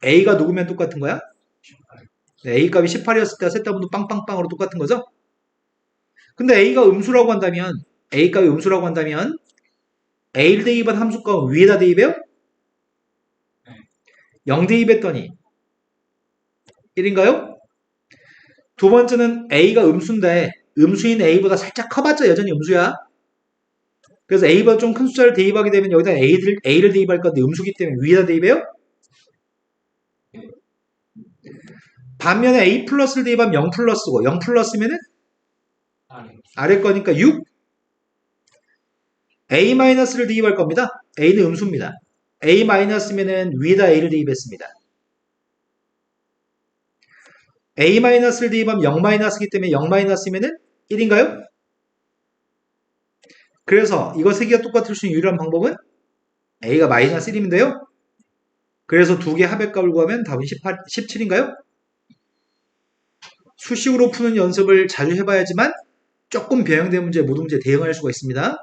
A가 누구면 똑같은 거야? 18. 네, A 값이 18이었을 때 셋 다 모두 빵빵빵으로 똑같은 거죠? 근데 A가 음수라고 한다면 A 값이 음수라고 한다면 A를 대입한 함수값은 위에다 대입해요? 0 대입했더니 1인가요? 두 번째는 A가 음수인데 음수인 A보다 살짝 커봤자 여전히 음수야. 그래서 A보다 좀 큰 숫자를 대입하게 되면 여기다 A를 대입할 건데 음수기 때문에 위에다 대입해요? 반면에 A 플러스를 대입하면 0 플러스고 0 플러스면은 아래. 아래 거니까 6. A-를 대입할 겁니다. A는 음수입니다. A-면은 위에다 A를 대입했습니다. A-를 대입하면 0-이기 때문에 0-면은 1인가요? 그래서 이거 세 개가 똑같을 수 있는 유일한 방법은 A가 마이너스 1인데요. 그래서 두 개 합의값을 구하면 답은 17인가요? 수식으로 푸는 연습을 자주 해봐야지만 조금 변형된 문제, 모든 문제에 대응할 수가 있습니다.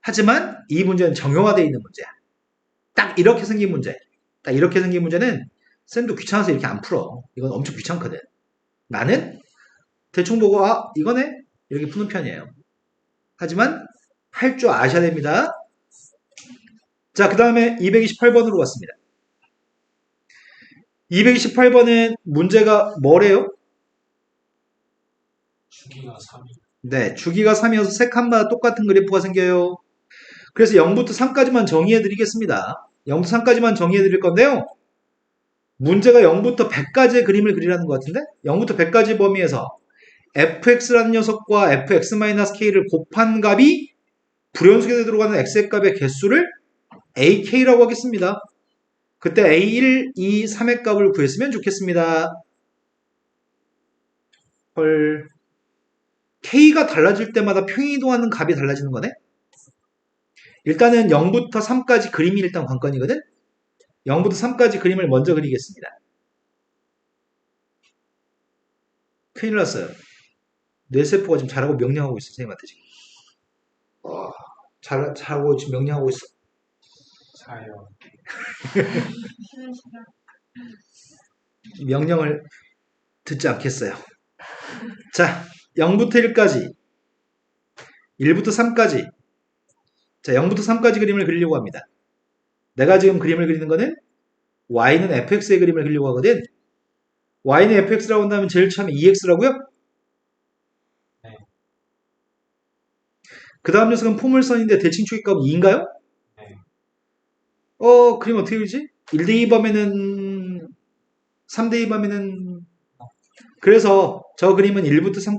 하지만 이 문제는 정형화되어 있는 문제야. 딱 이렇게 생긴 문제. 딱 이렇게 생긴 문제는 쌤도 귀찮아서 이렇게 안 풀어. 이건 엄청 귀찮거든. 나는 대충 보고 이거네? 이렇게 푸는 편이에요. 하지만 할 줄 아셔야 됩니다. 자, 그 다음에 228번으로 왔습니다. 228번은 문제가 뭐래요? 주기가 3이. 네, 주기가 3이어서 세 칸마다 똑같은 그래프가 생겨요. 그래서 0부터 3까지만 정의해 드리겠습니다. 0부터 3까지만 정의해 드릴 건데요. 문제가 0부터 100까지의 그림을 그리라는 것 같은데 0부터 100까지 범위에서 fx라는 녀석과 fx-k를 곱한 값이 불연속에 들어가는 x의 값의 개수를 ak라고 하겠습니다. 그때 a1, 2, 3의 값을 구했으면 좋겠습니다. 헐. k가 달라질 때마다 평행이동하는 값이 달라지는 거네? 일단은 0부터 3까지 그림이 일단 관건이거든? 0부터 3까지 그림을 먼저 그리겠습니다. 큰일 났어요. 뇌세포가 지금 잘하고 명령하고 있어, 선생님한테 지금. 잘하고 지금 명령하고 있어. 4요. 싫으시다. 명령을 듣지 않겠어요. 자, 0부터 1까지, 1부터 3까지. 자, 0부터 3까지 그림을 그리려고 합니다. 내가 지금 그림을 그리는 거는 y는 fx의 그림을 그리려고 하거든. y는 fx라고 한다면 제일 처음에 2x라고요? 네. 그 다음 녀석은 포물선인데 대칭축의 값은 2인가요? 네. 그림 어떻게 그리지? 1대2 범위는 3대2 범위는 그래서 저 그림은 1부터 3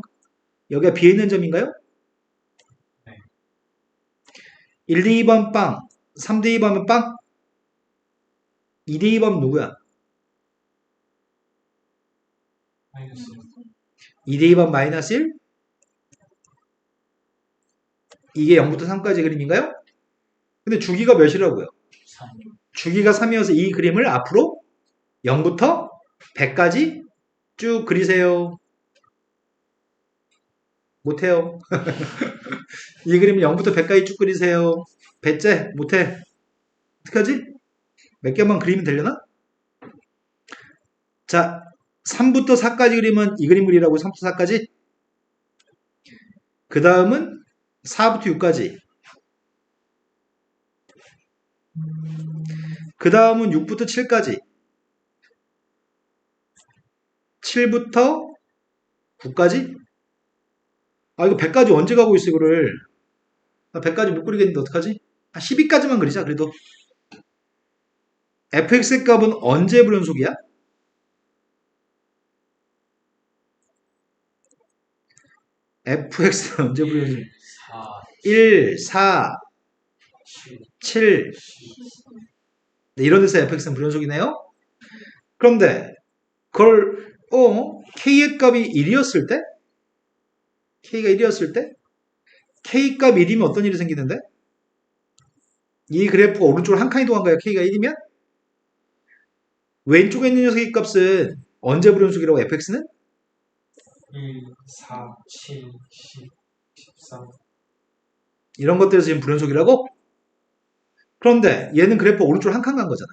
여기가 비어있는 점인가요? 네. 1대2 범 빵, 3대2 범은 빵, 2대2 범 누구야? 마이너스 2대2 범 마이너스 1? 이게 0부터 3까지 그림인가요? 근데 주기가 몇이라고요? 3. 주기가 3이어서 이 그림을 앞으로 0부터 100까지 쭉 그리세요. 못해요. 이 그림을 0부터 100까지 쭉 그리세요. 배째? 못해. 어떡하지? 몇 개만 그리면 되려나? 자, 3부터 4까지 그리면 이 그림 그리라고 3부터 4까지. 그 다음은 4부터 6까지. 그 다음은 6부터 7까지. 7부터 9까지? 이거 100까지 언제 가고 있어, 이거를. 나 100까지 못 그리겠는데, 어떡하지? 12까지만 그리자, 그래도. fx의 값은 언제 불연속이야? fx는 언제 불연속이야? 4, 1, 4, 7, 7. 10. 네, 이런 데서 fx는 불연속이네요. 그런데 그걸 k의 값이 1이었을 때 k가 1이었을 때 k 값 1이면 어떤 일이 생기는데? 이 그래프가 오른쪽으로 한 칸 이동한 거야. k가 1이면? 왼쪽에 있는 녀석의 값은 언제 불연속이라고 fx는? 1, 4, 7, 10, 13. 이런 것들에서 지금 불연속이라고? 그런데 얘는 그래프가 오른쪽으로 한 칸 간 거잖아.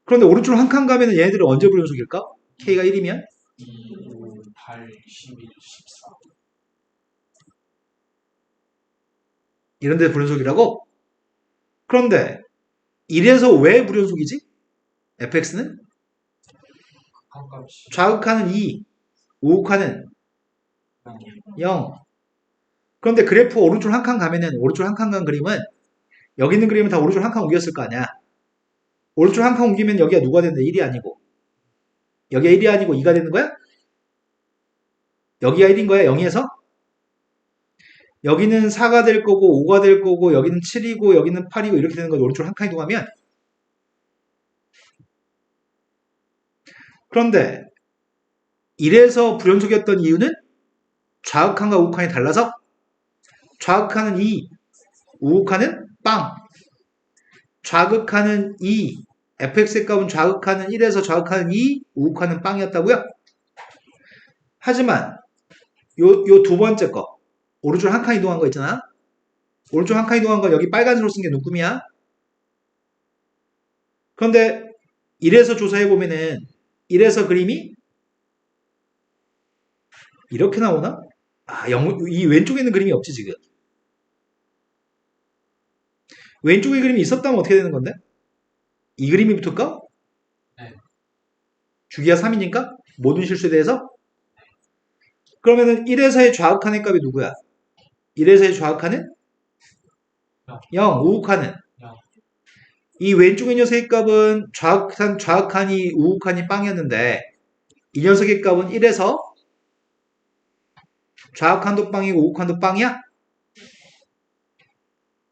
그런데 오른쪽으로 한 칸 가면 얘네들은 언제 불연속일까? k가 1이면? 2, 5, 8, 11, 14. 이런 데 불연속이라고? 그런데 1에서 왜 불연속이지? fx는? 한값이 좌극하는 2, 우극하는 0. 0. 그런데 그래프 오른쪽 한 칸 가면은 오른쪽 한 칸 간 그림은 여기 있는 그림은 다 오른쪽 한 칸 옮겼을 거 아니야. 오른쪽 한 칸 옮기면 여기가 누가 되는데 1이 아니고 여기가 1이 아니고 2가 되는 거야? 여기가 1인 거야 0에서? 여기는 4가 될 거고 5가 될 거고 여기는 7이고 여기는 8이고 이렇게 되는 거죠. 오른쪽으로 한 칸 이동하면. 그런데 이래서 불연속이었던 이유는 좌극한과 우극한이 달라서 좌극한은 2, 우극한은 빵. 좌극한은 2, fx의 값은 좌극한은 1에서 좌극한은 2, 우극한은 빵이었다고요? 하지만 요 두 번째 거 오른쪽 한 칸 이동한 거 있잖아. 오른쪽 한 칸 이동한 거 여기 빨간색으로 쓴 게 눈금이야. 그런데 1에서 조사해 보면은 1에서 그림이 이렇게 나오나? 이 왼쪽에 있는 그림이 없지 지금. 왼쪽에 그림이 있었다면 어떻게 되는 건데? 이 그림이 붙을까? 네. 주기가 3이니까? 모든 실수에 대해서? 그러면은 1에서의 좌극한의 값이 누구야? 1에서의 좌극한은? 0, 우극한은? 0. 이 왼쪽의 녀석의 값은 좌극한이 우극한이 빵이었는데 이 녀석의 값은 1에서 좌극한도 빵이고 우극한도 빵이야?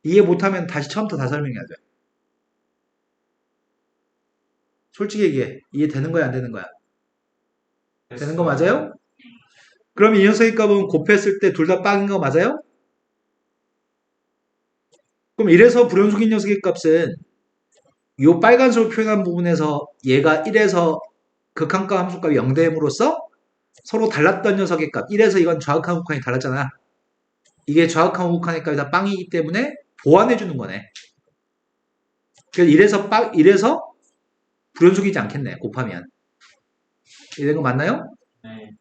이해 못하면 다시 처음부터 다 설명해야 돼. 솔직히 얘기해. 이해되는 거야 안 되는 거야? 되는 거 맞아요? 그럼 이 녀석의 값은 곱했을 때 둘 다 빵인 거 맞아요? 그럼 이래서 불연속인 녀석의 값은 이 빨간색으로 표현한 부분에서 얘가 1에서 극한값 함수값이 0됨으로써 서로 달랐던 녀석의 값 1에서 이건 좌극한 우극한이 달랐잖아. 이게 좌극한 우극한의 값이 다 빵이기 때문에 보완해 주는 거네. 그래서 이래서 불연속이지 않겠네. 곱하면. 이런 거 맞나요? 네.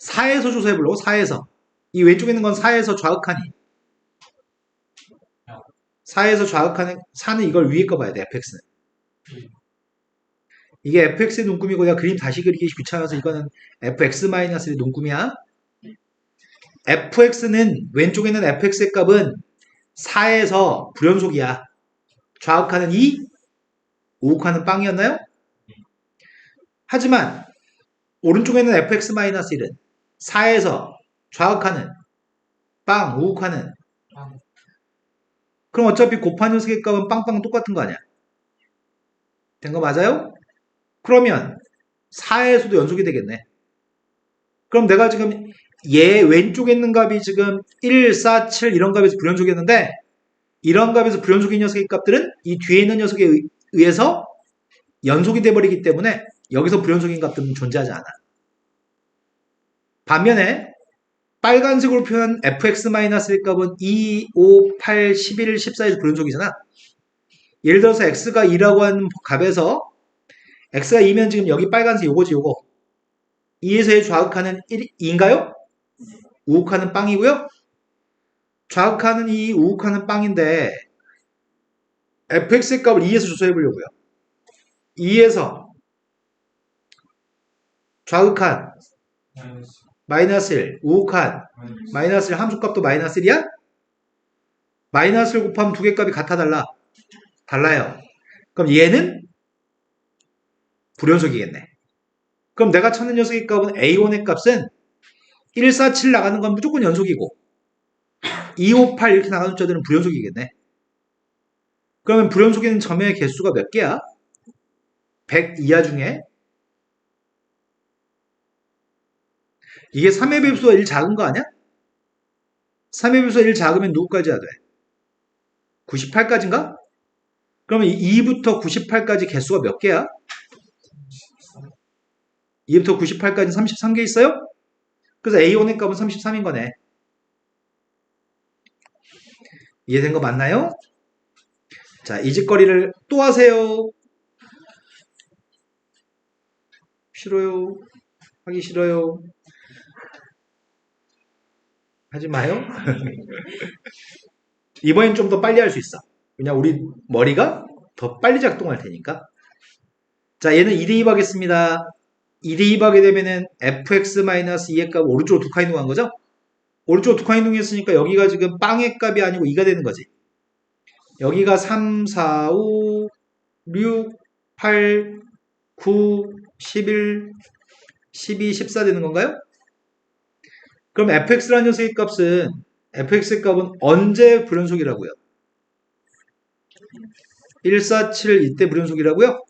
4에서 조사해 보려고 4에서. 이 왼쪽에 있는 건 4에서 좌극한이. 4에서 좌극한은 4는 이걸 위에 거 봐야 돼. fx는. 이게 fx의 눈금이고 내가 그림 다시 그리기 귀찮아서 이거는 fx-의 눈금이야. fx는 왼쪽에 있는 fx의 값은 4에서 불연속이야. 좌극한은 2, 우극한은 빵이었나요? 하지만 오른쪽에 있는 fx-1은 4에서 좌극한은 빵, 우극한은 빵. 그럼 어차피 곱한 녀석의 값은 빵빵 똑같은 거 아니야? 된 거 맞아요? 그러면 4에서도 연속이 되겠네. 그럼 내가 지금 얘 왼쪽에 있는 값이 지금 1, 4, 7 이런 값에서 불연속이었는데 이런 값에서 불연속인 녀석의 값들은 이 뒤에 있는 녀석에 의해서 연속이 돼버리기 때문에 여기서 불연속인 값들은 존재하지 않아. 반면에 빨간색으로 표현한 fx-의 값은 2, 5, 8, 11, 14에서 불연속이잖아. 예를 들어서 x가 2라고 하는 값에서 x가 2면 지금 여기 빨간색 요거지 요거. 2에서의 좌극한은 2인가요? 우극한은 빵이고요. 좌극한은 2, 우극한은 빵인데 fx의 값을 2에서 조사해 보려고요. 2에서 좌극한 마이너스 1, 우극한 마이너스 1 함수값도 마이너스 1이야? 마이너스 1 곱하면 두 개 값이 같아 달라요. 그럼 얘는 불연속이겠네. 그럼 내가 찾는 녀석의 값은 A1의 값은 1, 4, 7 나가는 건 무조건 연속이고 2, 5, 8 이렇게 나가는 숫자들은 불연속이겠네. 그러면 불연속인 점의 개수가 몇 개야? 100 이하 중에 이게 3의 배수가 1 작은 거 아니야? 3의 배수가 1 작으면 누구까지 해야 돼? 98까지인가? 그러면 2부터 98까지 개수가 몇 개야? 2부터 98까지 33개 있어요? 그래서 A1의 값은 33인 거네. 이해된 거 맞나요? 자, 이 짓거리를 또 하세요. 싫어요. 하기 싫어요. 하지 마요. 이번엔 좀 더 빨리 할 수 있어. 그냥 우리 머리가 더 빨리 작동할 테니까. 자, 얘는 2대2 하겠습니다. 2대2 하게 되면은 fx-2의 값 오른쪽으로 두 칸 이동한 거죠? 오른쪽으로 두 칸 이동했으니까 여기가 지금 빵의 값이 아니고 2가 되는 거지. 여기가 3, 4, 5, 6, 8, 9, 11, 12, 14 되는 건가요? 그럼 fx라는 녀석의 값은 fx의 값은 언제 불연속이라고요? 147 이때 불연속이라고요?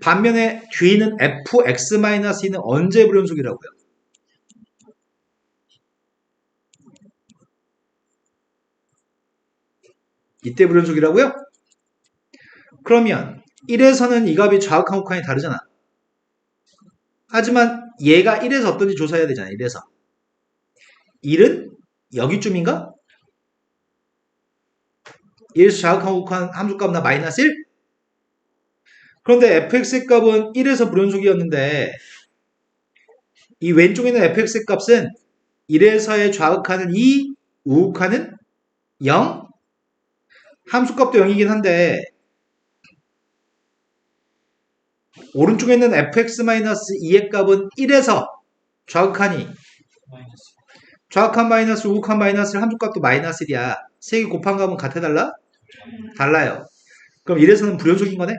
반면에 뒤는 fx-2는 언제 불연속이라고요? 이때 불연속이라고요? 그러면 1에서는 이 값이 좌극한 우극한이 다르잖아. 하지만 얘가 1에서 어떤지 조사해야 되잖아. 1에서 1은 여기쯤인가? 1에서 좌극한 우극한 함수값 나 마이너스 1? 그런데 fx의 값은 1에서 불연속이었는데 이 왼쪽에 있는 fx의 값은 1에서의 좌극하는 2, 우극하는 0? 함수값도 0이긴 한데 오른쪽에 있는 fx-2의 값은 1에서 좌극하니 마이너스. 좌극한 마이너스 우극한 마이너스 함수값도 마이너스 1이야. 세 개 곱한 값은 같아 달라? 달라요. 그럼 1에서는 불연속인 거네?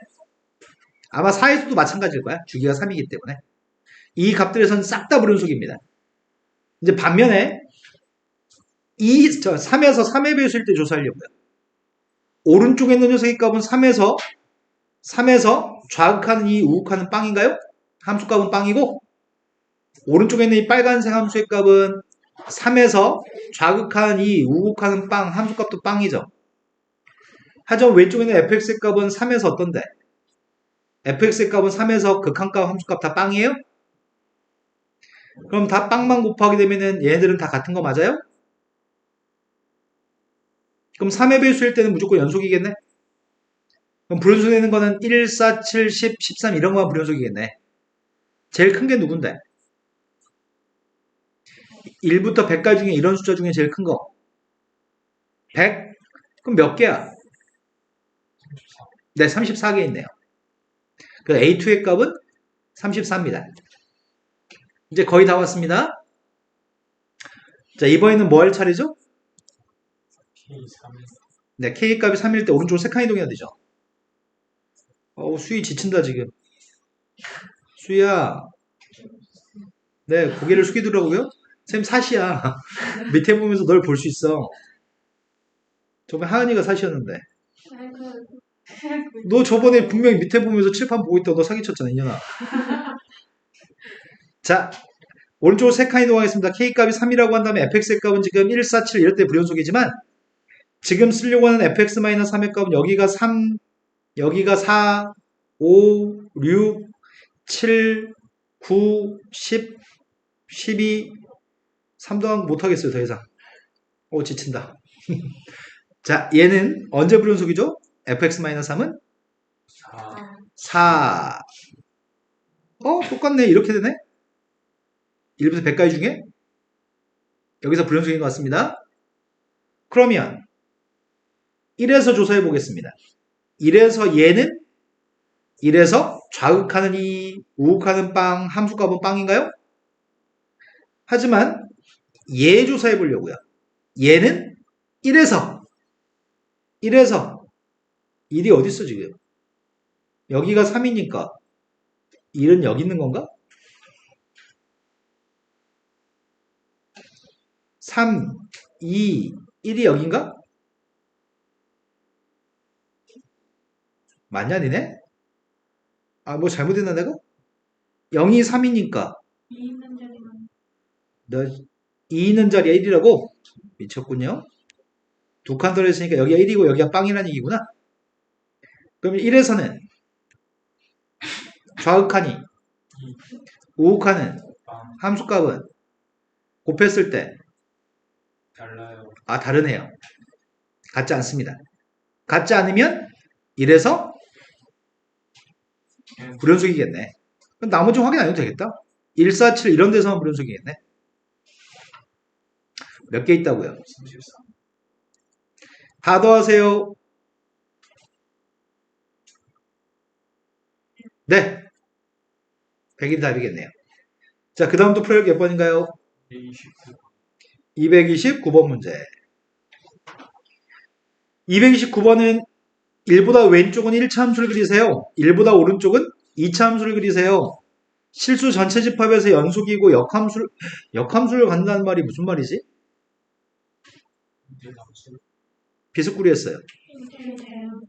아마 4에서도 마찬가지일 거야. 주기가 3이기 때문에. 이 값들에서는 싹 다 불연속입니다. 이제 반면에 3에서 3의 배수일 때 조사하려고요. 오른쪽에 있는 녀석의 값은 3에서 좌극하는 2, 우극하는 빵인가요? 함수값은 빵이고 오른쪽에 있는 이 빨간색 함수의 값은 3에서 좌극하는 2, 우극하는 빵, 함수값도 빵이죠. 하지만 왼쪽에 있는 fx의 값은 3에서 어떤데? fx의 값은 3에서 극한값, 함수값 다 빵이에요? 그럼 다 빵만 곱하게 되면은 얘네들은 다 같은 거 맞아요? 그럼 3의 배수일 때는 무조건 연속이겠네? 그럼 불연속 되는 거는 1, 4, 7, 10, 13 이런 거만 불연속이겠네. 제일 큰 게 누군데? 1부터 100까지 중에 이런 숫자 중에 제일 큰 거. 100? 그럼 몇 개야? 34. 네, 34개 있네요. 그래서 A2의 값은 34입니다. 이제 거의 다 왔습니다. 자, 이번에는 뭐 할 차례죠? K3. 네, K 값이 3일 때 오른쪽으로 3칸 이동해야 되죠. 어우, 수희 지친다, 지금. 수희야. 네, 고개를 숙이더라고요. 쌤 사시야. 밑에 보면서 널 볼 수 있어. 저번에 하은이가 사시였는데. 너 저번에 분명히 밑에 보면서 칠판 보고 있다고 너 사기쳤잖아, 이년아. 자, 오른쪽으로 3칸 이동하겠습니다. K값이 3이라고 한다면 fx의 값은 지금 1, 4, 7 이럴 때 불연속이지만 지금 쓰려고 하는 fx-3의 값은 여기가 3, 여기가 4, 5, 6, 7, 9, 10, 12, 3더하기 못하겠어요, 더 이상. 오, 지친다. 자, 얘는 언제 불연속이죠? fx-3은 4. 4. 똑같네. 이렇게 되네. 1부터 100까지 중에 여기서 불연속인 것 같습니다. 그러면 1에서 조사해 보겠습니다. 1에서 얘는 1에서 좌극하는 2, 우극하는 빵, 함수값은 빵인가요? 하지만 얘 조사해 보려고요. 얘는 1에서 1이 어디 있어 지금? 여기가 3이니까 1은 여기 있는 건가? 3, 2, 1이 여긴가? 맞냐 니네? 아, 뭐 잘못했나 내가? 0이 3이니까 2 있는 자리만 너 2 있는 자리에 1이라고? 미쳤군요. 두 칸 떨어졌으니까 여기가 1이고 여기가 빵이라는 얘기구나. 그럼 1에서는 좌극하니 우극하는 빵. 함수값은 곱했을 때 달라요. 다르네요. 같지 않습니다. 같지 않으면 1에서 불연속이겠네. 그럼 나머지 확인 안 해도 되겠다. 1, 4, 7 이런 데서만 불연속이겠네. 몇 개 있다고요? 33. 다 더하세요. 네. 100이 답이겠네요. 자, 그 다음도 풀어야 몇 번인가요? 29. 229번 문제. 229번은 1보다 왼쪽은 1차 함수를 그리세요. 1보다 오른쪽은 2차 함수를 그리세요. 실수 전체 집합에서 연속이고 역함수를 갖는다는 말이 무슨 말이지? 이제 함수 비스꾸리했어요. 1대1 대응.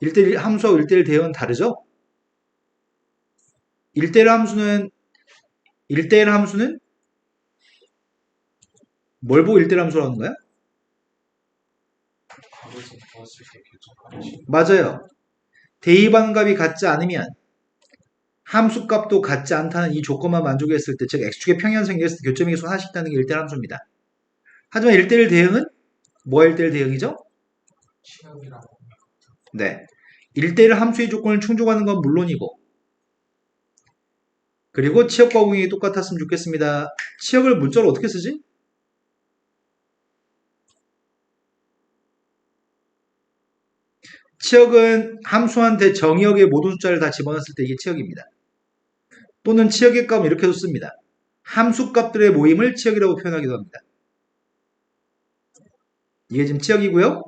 1대1 함수하고 1대1 대응은 다르죠? 1대1 함수는 뭘 보고 1대1 함수라는 거야? 값에서 부었을 때 결정하는 맞아요. 대입하는 값이 같지 않으면 함수값도 같지 않다는 이 조건만 만족했을 때, 즉 x축의 평면 생겼을 때 교점의 계수 하나씩 있다는 게 1대1 함수입니다. 하지만 1대1 대응은 뭐가 1대1 대응이죠? 치역이라고 네. 1대1 함수의 조건을 충족하는 건 물론이고, 그리고 치역과 공역이 똑같았으면 좋겠습니다. 치역을 문자로 어떻게 쓰지? 치역은 함수한테 정의역의 모든 숫자를 다 집어넣었을 때 이게 치역입니다. 또는 치역의 값은 이렇게도 씁니다. 함수값들의 모임을 치역이라고 표현하기도 합니다. 이게 지금 치역이고요.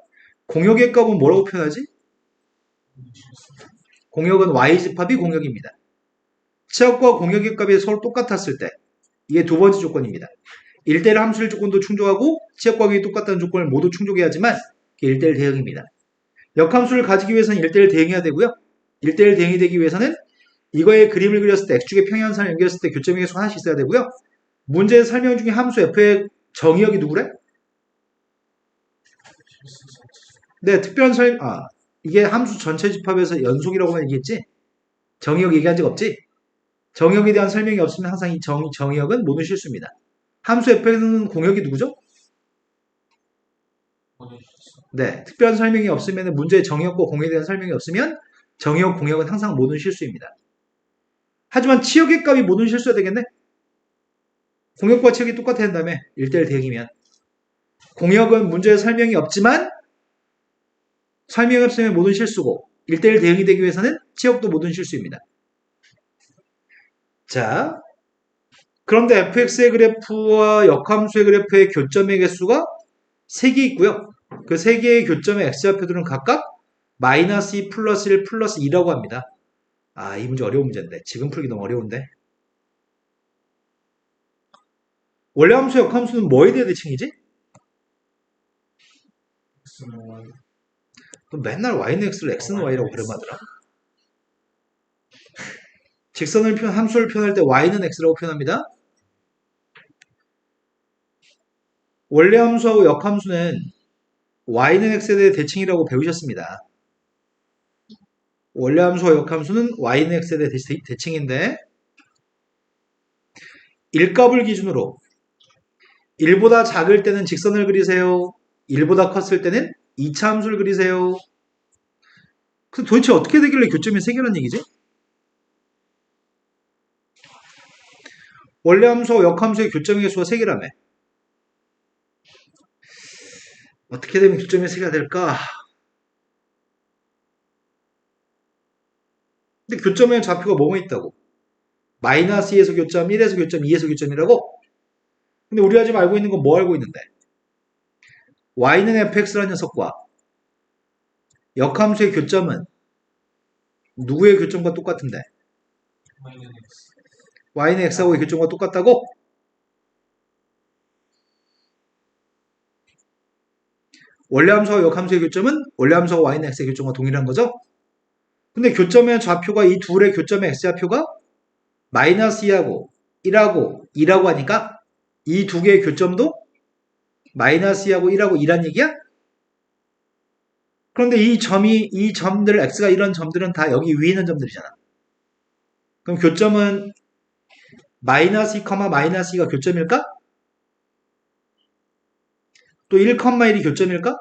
공역의 값은 뭐라고 표현하지? 공역은 y집합이 공역입니다. 치역과 공역의 값이 서로 똑같았을 때 이게 두 번째 조건입니다. 1대1 함수일 조건도 충족하고 치역과 공역이 똑같다는 조건을 모두 충족해야지만 이게 1대1 대응입니다. 역함수를 가지기 위해서는 1대1 대응해야 되고요. 1대1 대응이 되기 위해서는 이거의 그림을 그렸을 때 x축의 평행선을 연결했을 때 교점의 계수 하나씩 있어야 되고요. 문제의 설명 중에 함수 f의 정의역이 누구래? 네, 특별한 이게 함수 전체 집합에서 연속이라고만 얘기했지? 정의역 얘기한 적 없지? 정의역에 대한 설명이 없으면 항상 이 정의역은 모든 실수입니다. 함수 f는 공역이 누구죠? 네, 특별한 설명이 없으면 문제의 정의역과 공역에 대한 설명이 없으면 정의역, 공역은 항상 모든 실수입니다. 하지만 치역의 값이 모든 실수가 되겠네? 공역과 치역이 똑같아야 한다며 1대1 대응이면. 공역은 문제의 설명이 없지만 설명이 없으면 모든 실수고 1대1 대응이 되기 위해서는 치역도 모든 실수입니다. 자, 그런데 fx의 그래프와 역함수의 그래프의 교점의 개수가 3개 있고요. 그 3개의 교점의 x좌표들은 각각 마이너스 2 플러스 1 플러스 2라고 합니다. 아, 이 문제 어려운 문제인데 지금 풀기 너무 어려운데. 원래 함수 역함수는 뭐에 대해 대칭이지? 또 맨날 y는 x를 x는 y라고 발음하더라. 직선을 함수를 표현할 때 y는 x라고 표현합니다. 원래 함수하고 역함수는 y는 x에 대해 대칭이라고 배우셨습니다. 원래 함수와 역함수는 y는 x에 대해 대칭인데 1값을 기준으로 1보다 작을 때는 직선을 그리세요. 1보다 컸을 때는 2차 함수를 그리세요. 그 도대체 어떻게 되길래 교점이 3개라는 얘기지? 원래 함수와 역함수의 교점의 개수가 3개라며. 어떻게 되면 교점이 3개가 될까? 근데 교점의 좌표가 뭐뭐 있다고? 마이너스 2에서 교점, 1에서 교점, 2에서 교점이라고? 근데 우리가 지금 알고 있는 건 뭐 알고 있는데? y는 fx라는 녀석과 역함수의 교점은 누구의 교점과 똑같은데? y는 x하고의 교점과 똑같다고? 원래 함수와 역함수의 교점은 원래 함수와 y는 x의 교점과 동일한 거죠? 근데 교점의 좌표가 이 둘의 교점의 x좌표가 마이너스 2하고 1하고 2라고 하니까 이 두 개의 교점도 마이너스 2하고 1하고 2란 얘기야? 그런데 이 점들, x가 이런 점들은 다 여기 위에 있는 점들이잖아. 그럼 교점은 마이너스 2, 마이너스 2가 교점일까? 또 1, 1이 교점일까?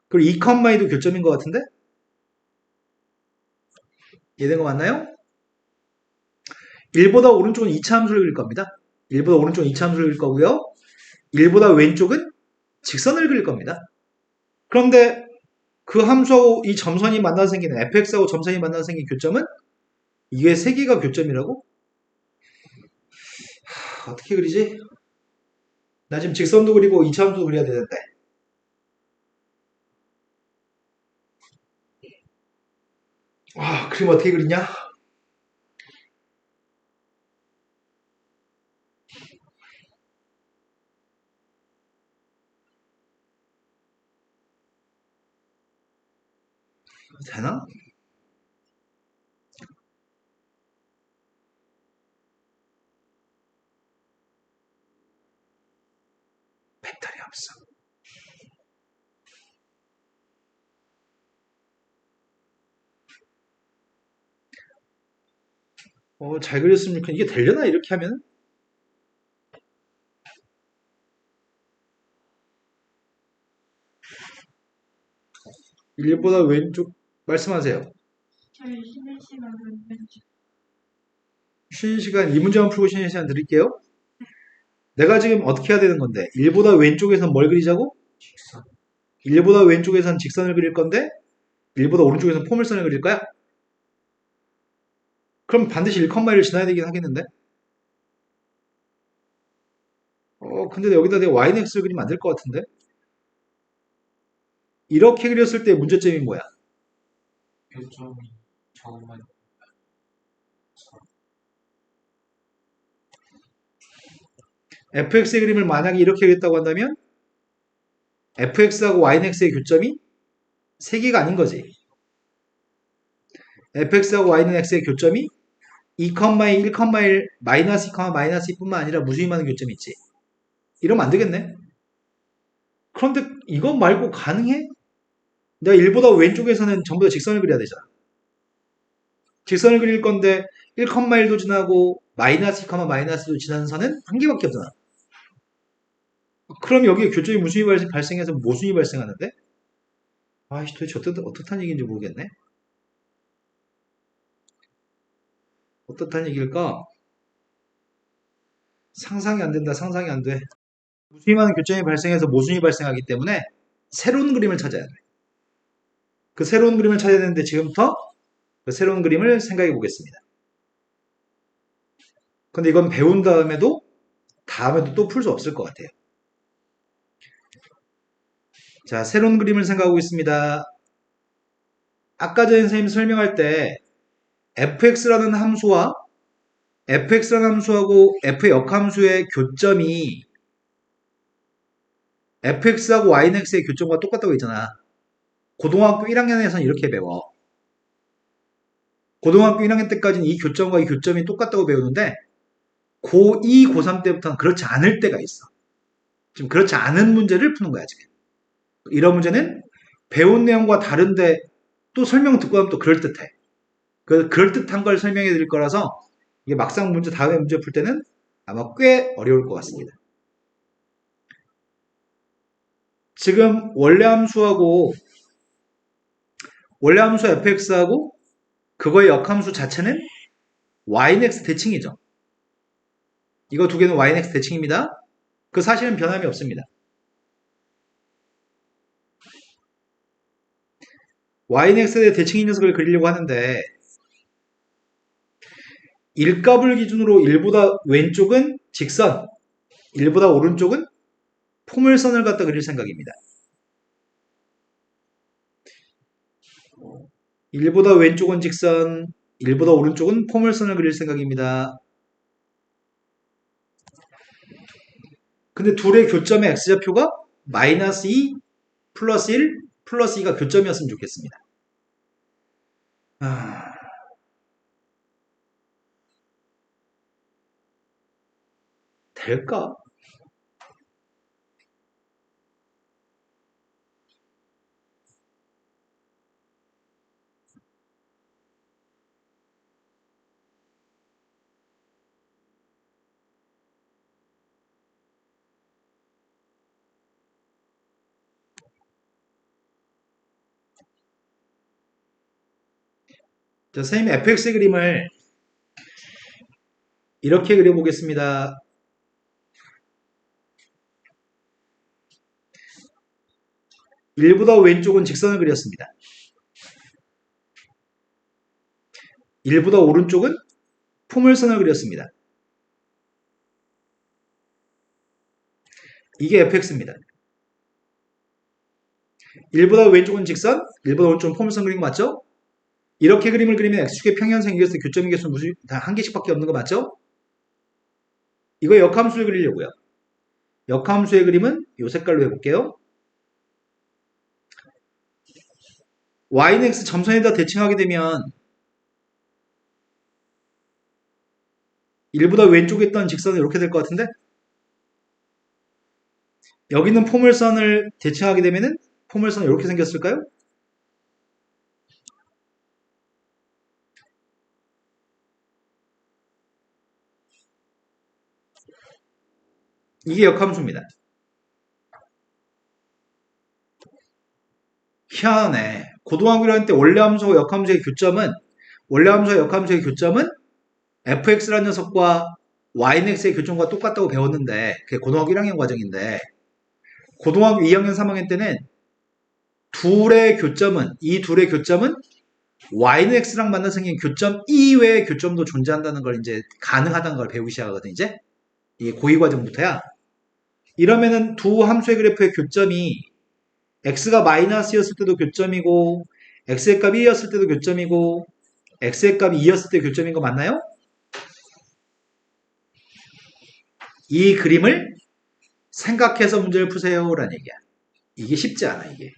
그리고 2, 2도 교점인 것 같은데? 이해된 거 맞나요? 1보다 오른쪽은 2차 함수를 그릴 겁니다. 1보다 오른쪽은 2차 함수를 그릴 거고요. 1보다 왼쪽은 직선을 그릴 겁니다. 그런데 그 함수하고 이 점선이 만나서 생기는 fx하고 점선이 만나서 생긴 교점은 이게 3개가 교점이라고? 어떻게 그리지? 나 지금 직선도 그리고 2차 함수도 그려야 되는데. 그림 어떻게 그리냐? 되나? 배터리 없어. 잘 그렸습니까? 이게 되려나? 이렇게 하면? 1보다 왼쪽, 말씀하세요. 저희 쉬는 시간은 왼쪽. 쉬는 시간, 이 문제만 풀고 쉬는 시간 드릴게요. 내가 지금 어떻게 해야 되는 건데? 1보다 왼쪽에선 뭘 그리자고? 직선. 1보다 왼쪽에선 직선을 그릴 건데, 1보다 오른쪽에선 포물선을 그릴 거야? 그럼 반드시 1,1을 지나야 되긴 하겠는데? 근데 여기다 내가 y는 x를 그리면 안 될 것 같은데? 이렇게 그렸을 때 문제점이 뭐야? 교점이 저것만 fx의 그림을 만약에 이렇게 그렸다고 한다면 fx하고 y는 x의 교점이 3개가 아닌 거지. fx하고 y는 x의 교점이 2, 1, 1, 마이너스 2, 마이너스 2뿐만 아니라 무수히 많은 교점이 있지. 이러면 안 되겠네. 그런데 이것 말고 가능해? 내가 1보다 왼쪽에서는 전부 다 직선을 그려야 되잖아. 직선을 그릴 건데 1,1도 지나고 마이너스 2, 마이너스 2도 지나는 선은 한 개밖에 없잖아. 그럼 여기에 교점이 무수히 발생해서 모순이 발생하는데? 아이씨, 도대체 어떻단 얘기인지 모르겠네. 어떻단 얘기일까? 상상이 안 된다, 상상이 안 돼. 무수히 많은 교점이 발생해서 모순이 발생하기 때문에 새로운 그림을 찾아야 돼. 그 새로운 그림을 찾아야 되는데 지금부터 그 새로운 그림을 생각해 보겠습니다. 근데 이건 배운 다음에도 또 풀 수 없을 것 같아요. 자, 새로운 그림을 생각하고 있습니다. 아까 전에 선생님이 설명할 때 fx라는 함수와 fx라는 함수하고 f의 역함수의 교점이 fx하고 yx의 교점과 똑같다고 했잖아. 고등학교 1학년에서는 이렇게 배워. 고등학교 1학년 때까지는 이 교점과 이 교점이 똑같다고 배우는데 고2, 고3 때부터는 그렇지 않을 때가 있어. 지금 그렇지 않은 문제를 푸는 거야, 지금. 이런 문제는 배운 내용과 다른데 또 설명 듣고 하면 또 그럴듯해. 그럴듯한 걸 설명해 드릴 거라서 이게 막상 다음에 문제 풀 때는 아마 꽤 어려울 것 같습니다. 지금 원래 함수 fx하고 그거의 역함수 자체는 yx 대칭이죠. 이거 두 개는 yx 대칭입니다. 그 사실은 변함이 없습니다. yx의 대칭인 녀석을 그리려고 하는데 1값을 기준으로 1보다 왼쪽은 직선, 1보다 오른쪽은 포물선을 갖다 그릴 생각입니다. 1보다 왼쪽은 직선, 1보다 오른쪽은 포물선을 그릴 생각입니다. 근데 둘의 교점의 x좌표가 마이너스 2, 플러스 1, 플러스 2가 교점이었으면 좋겠습니다. 될까? 자, 선생님 fx 그림을 이렇게 그려보겠습니다. (1보다) 왼쪽은 직선을 그렸습니다. (1보다) 오른쪽은 포물선을 그렸습니다. 이게 fx입니다. 1보다 왼쪽은 직선, 1보다 오른쪽은 포물선 그린 거 맞죠? 이렇게 그림을 그리면 x축의 평행선이 있을 때 교점의 개수는 다 한 개씩밖에 없는 거 맞죠? 이거 역함수를 그리려고요. 역함수의 그림은 이 색깔로 해볼게요. y는 x 점선에다 대칭하게 되면 1보다 왼쪽에 있던 직선은 이렇게 될 것 같은데 여기 있는 포물선을 대칭하게 되면은 포물선은 이렇게 생겼을까요? 이게 역함수입니다. 희한하네. 고등학교 1학년 때 원래 함수와 역함수의 교점은 fx라는 녀석과ynx의 교점과 똑같다고 배웠는데 그게 고등학교 1학년 과정인데 고등학교 2학년 3학년 때는 이 둘의 교점은 yx랑 만나 생긴 교점 이외의 교점도 존재한다는 걸 이제 가능하다는 걸 배우기 시작하거든 이제 이게 고2 과정부터야. 이러면은 두 함수의 그래프의 교점이 x가 마이너스였을 때도 교점이고 x의 값이 1이었을 때도 교점이고 x의 값이 2였을 때 교점인 거 맞나요? 이 그림을 생각해서 문제를 푸세요라는 얘기야. 이게 쉽지 않아 이게.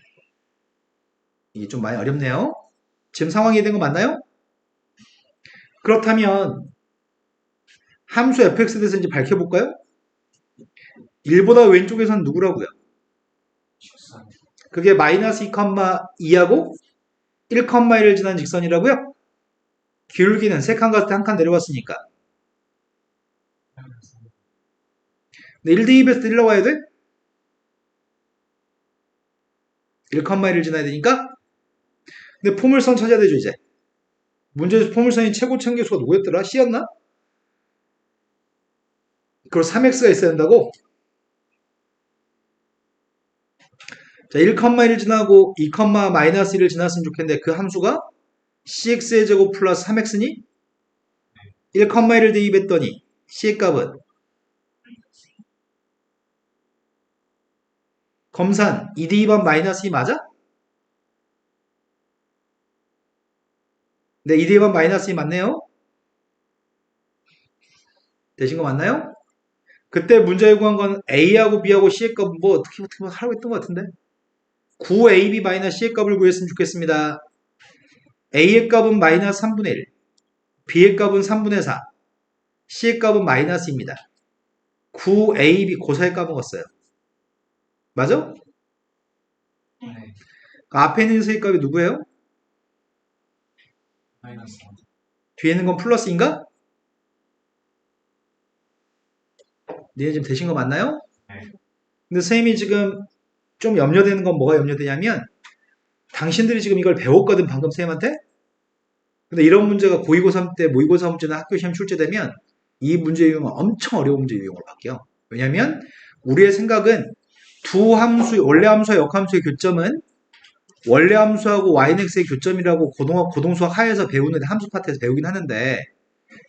이게 좀 많이 어렵네요. 지금 상황이 이해된 거 맞나요? 그렇다면 함수 fx에 대해서 이제 밝혀볼까요? 1보다 왼쪽에서는 누구라고요? 직선. 그게 마이너스 2,2하고 1,1을 지난 직선이라고요? 기울기는 3칸 갔을 때 1칸 내려왔으니까. 근데 1대2에서 1 나와야 돼? 1,1을 지나야 되니까? 근데 포물선 찾아야 되죠 이제. 문제에서 포물선이 최고 청계수가 누구였더라? C였나? 그리고 3x가 있어야 된다고? 자, 1,1을 지나고 2,-1을 지났으면 좋겠는데 그 함수가 cx의 제곱 플러스 3x니? 1,1을 대입했더니 c의 값은 검산 2대2번 마이너스 2 맞아? 네, 2대2번 마이너스 2 맞네요? 되신 거 맞나요? 그때 문제에 구한 건 A하고 B하고 C의 값은 뭐 어떻게 하라고 했던 것 같은데 9AB 마이너스 C의 값을 구했으면 좋겠습니다. A의 값은 마이너스 3분의 1 B의 값은 3분의 4 C의 값은 마이너스입니다. 9AB 고사에 까먹었어요. 맞아? 네. 앞에 있는 수의 값이 누구예요? 마이너스. 뒤에 있는 건 플러스인가? 니네 지금 되신 거 맞나요? 네. 근데 선생님이 지금 좀 염려되는 건 뭐가 염려되냐면 당신들이 지금 이걸 배웠거든 방금 선생님한테. 근데 이런 문제가 고2 고3 때 모의고사 문제나 학교 시험 출제되면 이 문제 유형은 엄청 어려운 문제 유형으로 바뀌어. 왜냐면 우리의 생각은 두 함수, 원래 함수와 역함수의 교점은 원래 함수하고 yx의 교점이라고 고동수학 하에서 배우는 함수 파트에서 배우긴 하는데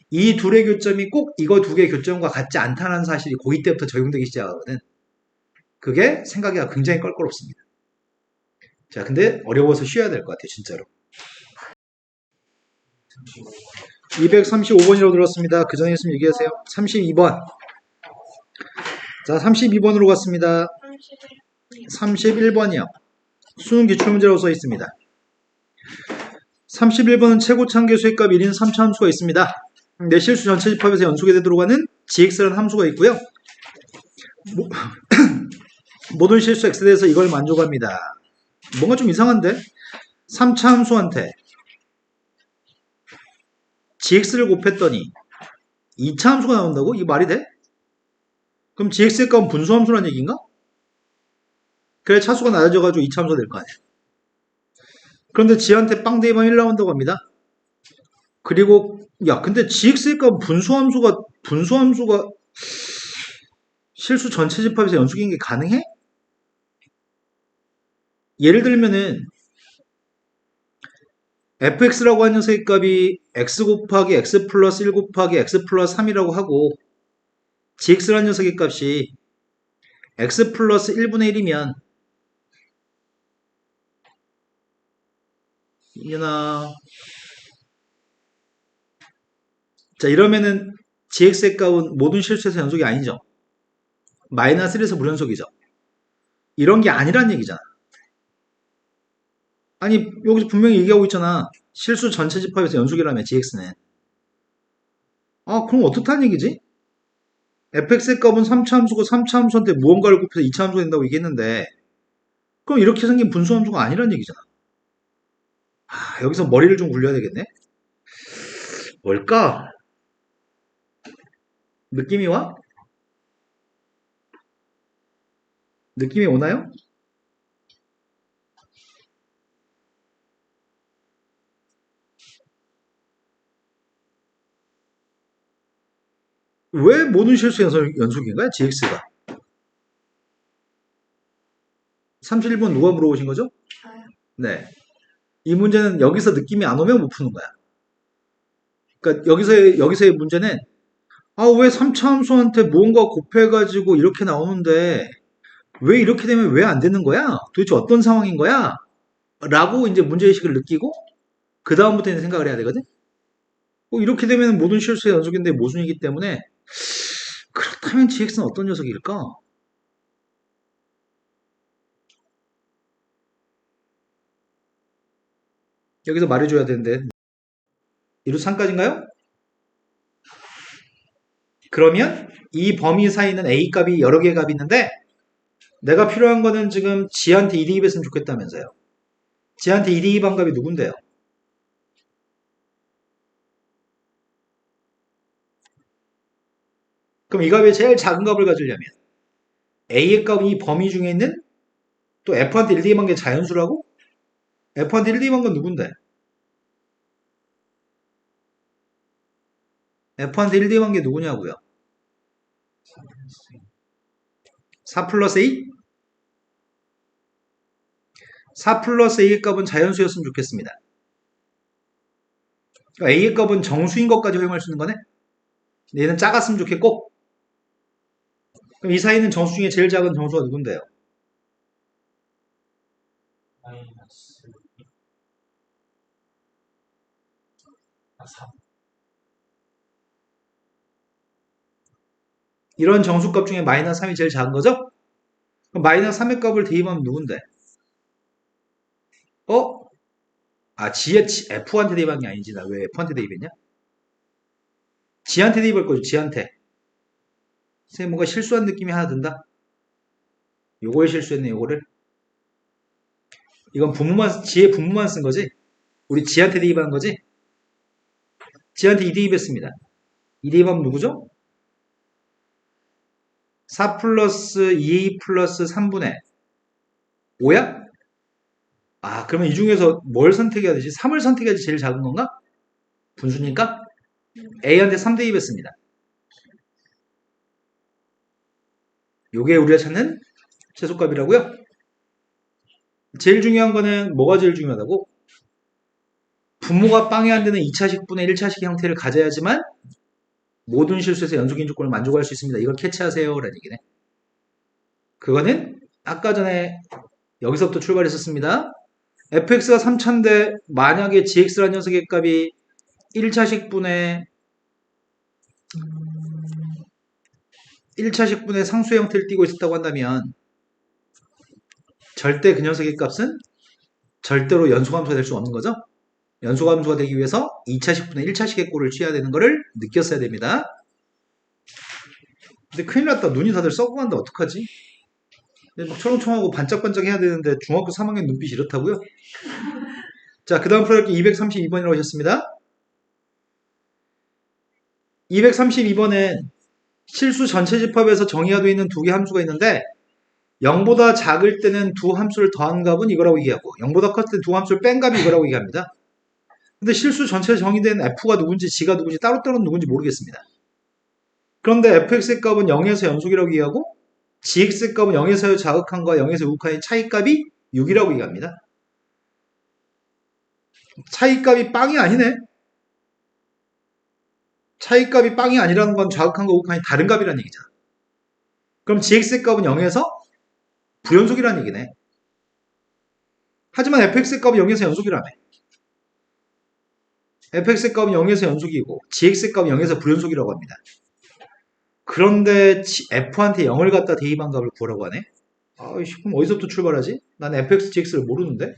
이 둘의 교점이 꼭 이거 두 개의 교점과 같지 않다는 사실이 고2 때부터 적용되기 시작하거든. 그게 생각이 굉장히 껄끄럽습니다. 자, 근데 어려워서 쉬어야 될 것 같아요, 진짜로. 235번이라고 들었습니다. 그 전에 있으면 얘기하세요. 32번. 자, 32번으로 갔습니다. 31번이요. 수능 기출문제라고 써 있습니다. 31번은 최고차함계수의 값 1인 3차함수가 있습니다. 내 실수 전체 집합에서 연속이 되도록 하는 gx라는 함수가 있고요. 모든 실수 x에 대해서 이걸 만족합니다. 뭔가 좀 이상한데? 3차 함수한테 gx를 곱했더니 2차 함수가 나온다고? 이게 말이 돼? 그럼 gx의 값은 분수함수란 얘기인가? 그래 차수가 낮아져가지고 2차 함수가 될 거 아니야. 그런데 g한테 빵 대입하면 1 나온다고 합니다. 그리고 야 근데 gx의 값은 분수함수가 실수 전체 집합에서 연속인 게 가능해? 예를 들면은 fx라고 하는 녀석의 값이 x 곱하기 x 플러스 1 곱하기 x 플러스 3이라고 하고 gx라는 녀석의 값이 x 플러스 1분의 1이면 자 이러면은 gx의 값은 모든 실수에서 연속이 아니죠. 마이너스 1에서 무연속이죠. 이런 게 아니란 얘기잖아. 아니 여기서 분명히 얘기하고 있잖아. 실수 전체 집합에서 연속이라며 gx는. 아 그럼 어떻다는 얘기지? fx의 값은 3차 함수고 3차 함수한테 무언가를 곱해서 2차 함수가 된다고 얘기했는데 그럼 이렇게 생긴 분수 함수가 아니란 얘기잖아. 아, 여기서 머리를 좀 굴려야 되겠네. 뭘까? 느낌이 와? 느낌이 오나요? 왜 모든 실수 연속인가요? gx가. 31번 누가 물어보신 거죠? 저요. 네. 이 문제는 여기서 느낌이 안 오면 못 푸는 거야. 그러니까 여기서의 문제는 왜 3차 함수한테 무언가 곱해가지고 이렇게 나오는데 왜 이렇게 되면 왜 안 되는 거야? 도대체 어떤 상황인 거야? 라고 이제 문제의식을 느끼고 그 다음부터는 생각을 해야 되거든. 이렇게 되면 모든 실수의 연속인데 모순이기 때문에 그렇다면 gx는 어떤 녀석일까? 여기서 말해줘야 되는데 이루 3까지인가요? 그러면 이 범위 사이는 a 값이 여러 개의 값이 있는데 내가 필요한 거는 지금 g한테 2 대입했으면 좋겠다면서요. g한테 2 대입한 값이 누군데요? 그럼 이 값의 제일 작은 값을 가지려면 a의 값이 이 범위 중에 있는 또 f한테 1 대입한 게 자연수라고? f한테 1 대입한 건 누군데? f한테 1 대입한 게 누구냐고요? 4 플러스 a? 4 플러스 a의 값은 자연수였으면 좋겠습니다. 그러니까 a의 값은 정수인 것까지 허용할 수 있는 거네? 얘는 작았으면 좋겠고 그럼 이 사이는 정수 중에 제일 작은 정수가 누군데요? 마이너스 3. 이런 정수값 중에 마이너스 3이 제일 작은 거죠? 그럼 마이너스 3의 값을 대입하면 누군데? F한테 대입한 게 아니지. 나 왜 F한테 대입했냐? G한테 대입할 거죠. G한테. 선생님 뭔가 실수한 느낌이 하나 든다? 요거에 실수했네, 요거를. 이건 G의 분모만 쓴 거지? 우리 G한테 대입한 거지? G한테 2 대입했습니다. 2 대입하면 누구죠? 4 플러스 2 플러스 3분의 5야? 그러면 이 중에서 뭘 선택해야 되지? 3을 선택해야지 제일 작은 건가? 분수니까? A한테 3 대입했습니다. 요게 우리가 찾는 최소값이라고요? 제일 중요한 거는 뭐가 제일 중요하다고? 분모가 빵이 안 되는 2차식분의 1차식 형태를 가져야지만 모든 실수에서 연속인 조건을 만족할 수 있습니다. 이걸 캐치하세요. 라는 얘기네. 그거는 아까 전에 여기서부터 출발했었습니다. fx가 3차인데 만약에 gx라는 녀석의 값이 1차식분의 상수의 형태를 띠고 있었다고 한다면 절대 그 녀석의 값은 절대로 연소함수가 될 수 없는 거죠. 연소함수가 되기 위해서 2차식분의 1차식의 꼴을 취해야 되는 거를 느꼈어야 됩니다. 근데 큰일 났다. 눈이 다들 썩어간다. 어떡하지? 막 초롱초롱하고 반짝반짝 해야 되는데 중학교 3학년 눈빛이 이렇다고요? 자, 그 다음 풀어볼게 232번이라고 하셨습니다. 232번은 실수 전체 집합에서 정의가 되어 있는 두 개 함수가 있는데 0보다 작을 때는 두 함수를 더한 값은 이거라고 얘기하고 0보다 컸을 때 두 함수를 뺀 값이 이거라고 얘기합니다. 근데 실수 전체에 정의된 f가 누군지 g가 누군지 따로따로 누군지 모르겠습니다. 그런데 fx의 값은 0에서 연속이라고 얘기하고 gx의 값은 0에서 자극한과 0에서 우극한의 차이값이 6이라고 얘기합니다. 차이값이 빵이 아니네. 차이값이 빵이 아니라는 건 자극한과 우극한이 다른 값이라는 얘기잖아. 그럼 gx의 값은 0에서 부연속이라는 얘기네. 하지만 fx의 값은 0에서 연속이라며. fx의 값은 0에서 연속이고 gx의 값은 0에서 부연속이라고 합니다. 그런데 f한테 0을 갖다 대입한 값을 구하라고 하네. 그럼 어디서부터 출발하지? 난 fx, gx를 모르는데.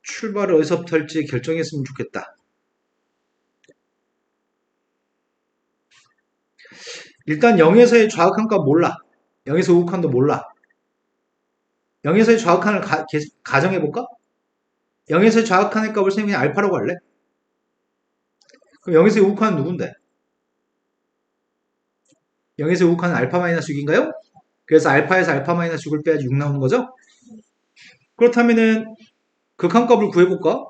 출발을 어디서부터 할지 결정했으면 좋겠다. 일단 0에서의 좌극한 값 몰라. 0에서 우극한도 몰라. 0에서의 좌극한을 가정해볼까? 0에서의 좌극한의 값을 선생님이 알파라고 할래? 그럼 0에서의 우극한은 누군데? 0에서의 우극한은 알파 마이너스 6인가요? 그래서 알파에서 알파 마이너스 6을 빼야지 6 나오는 거죠? 그렇다면은 극한값을 구해볼까?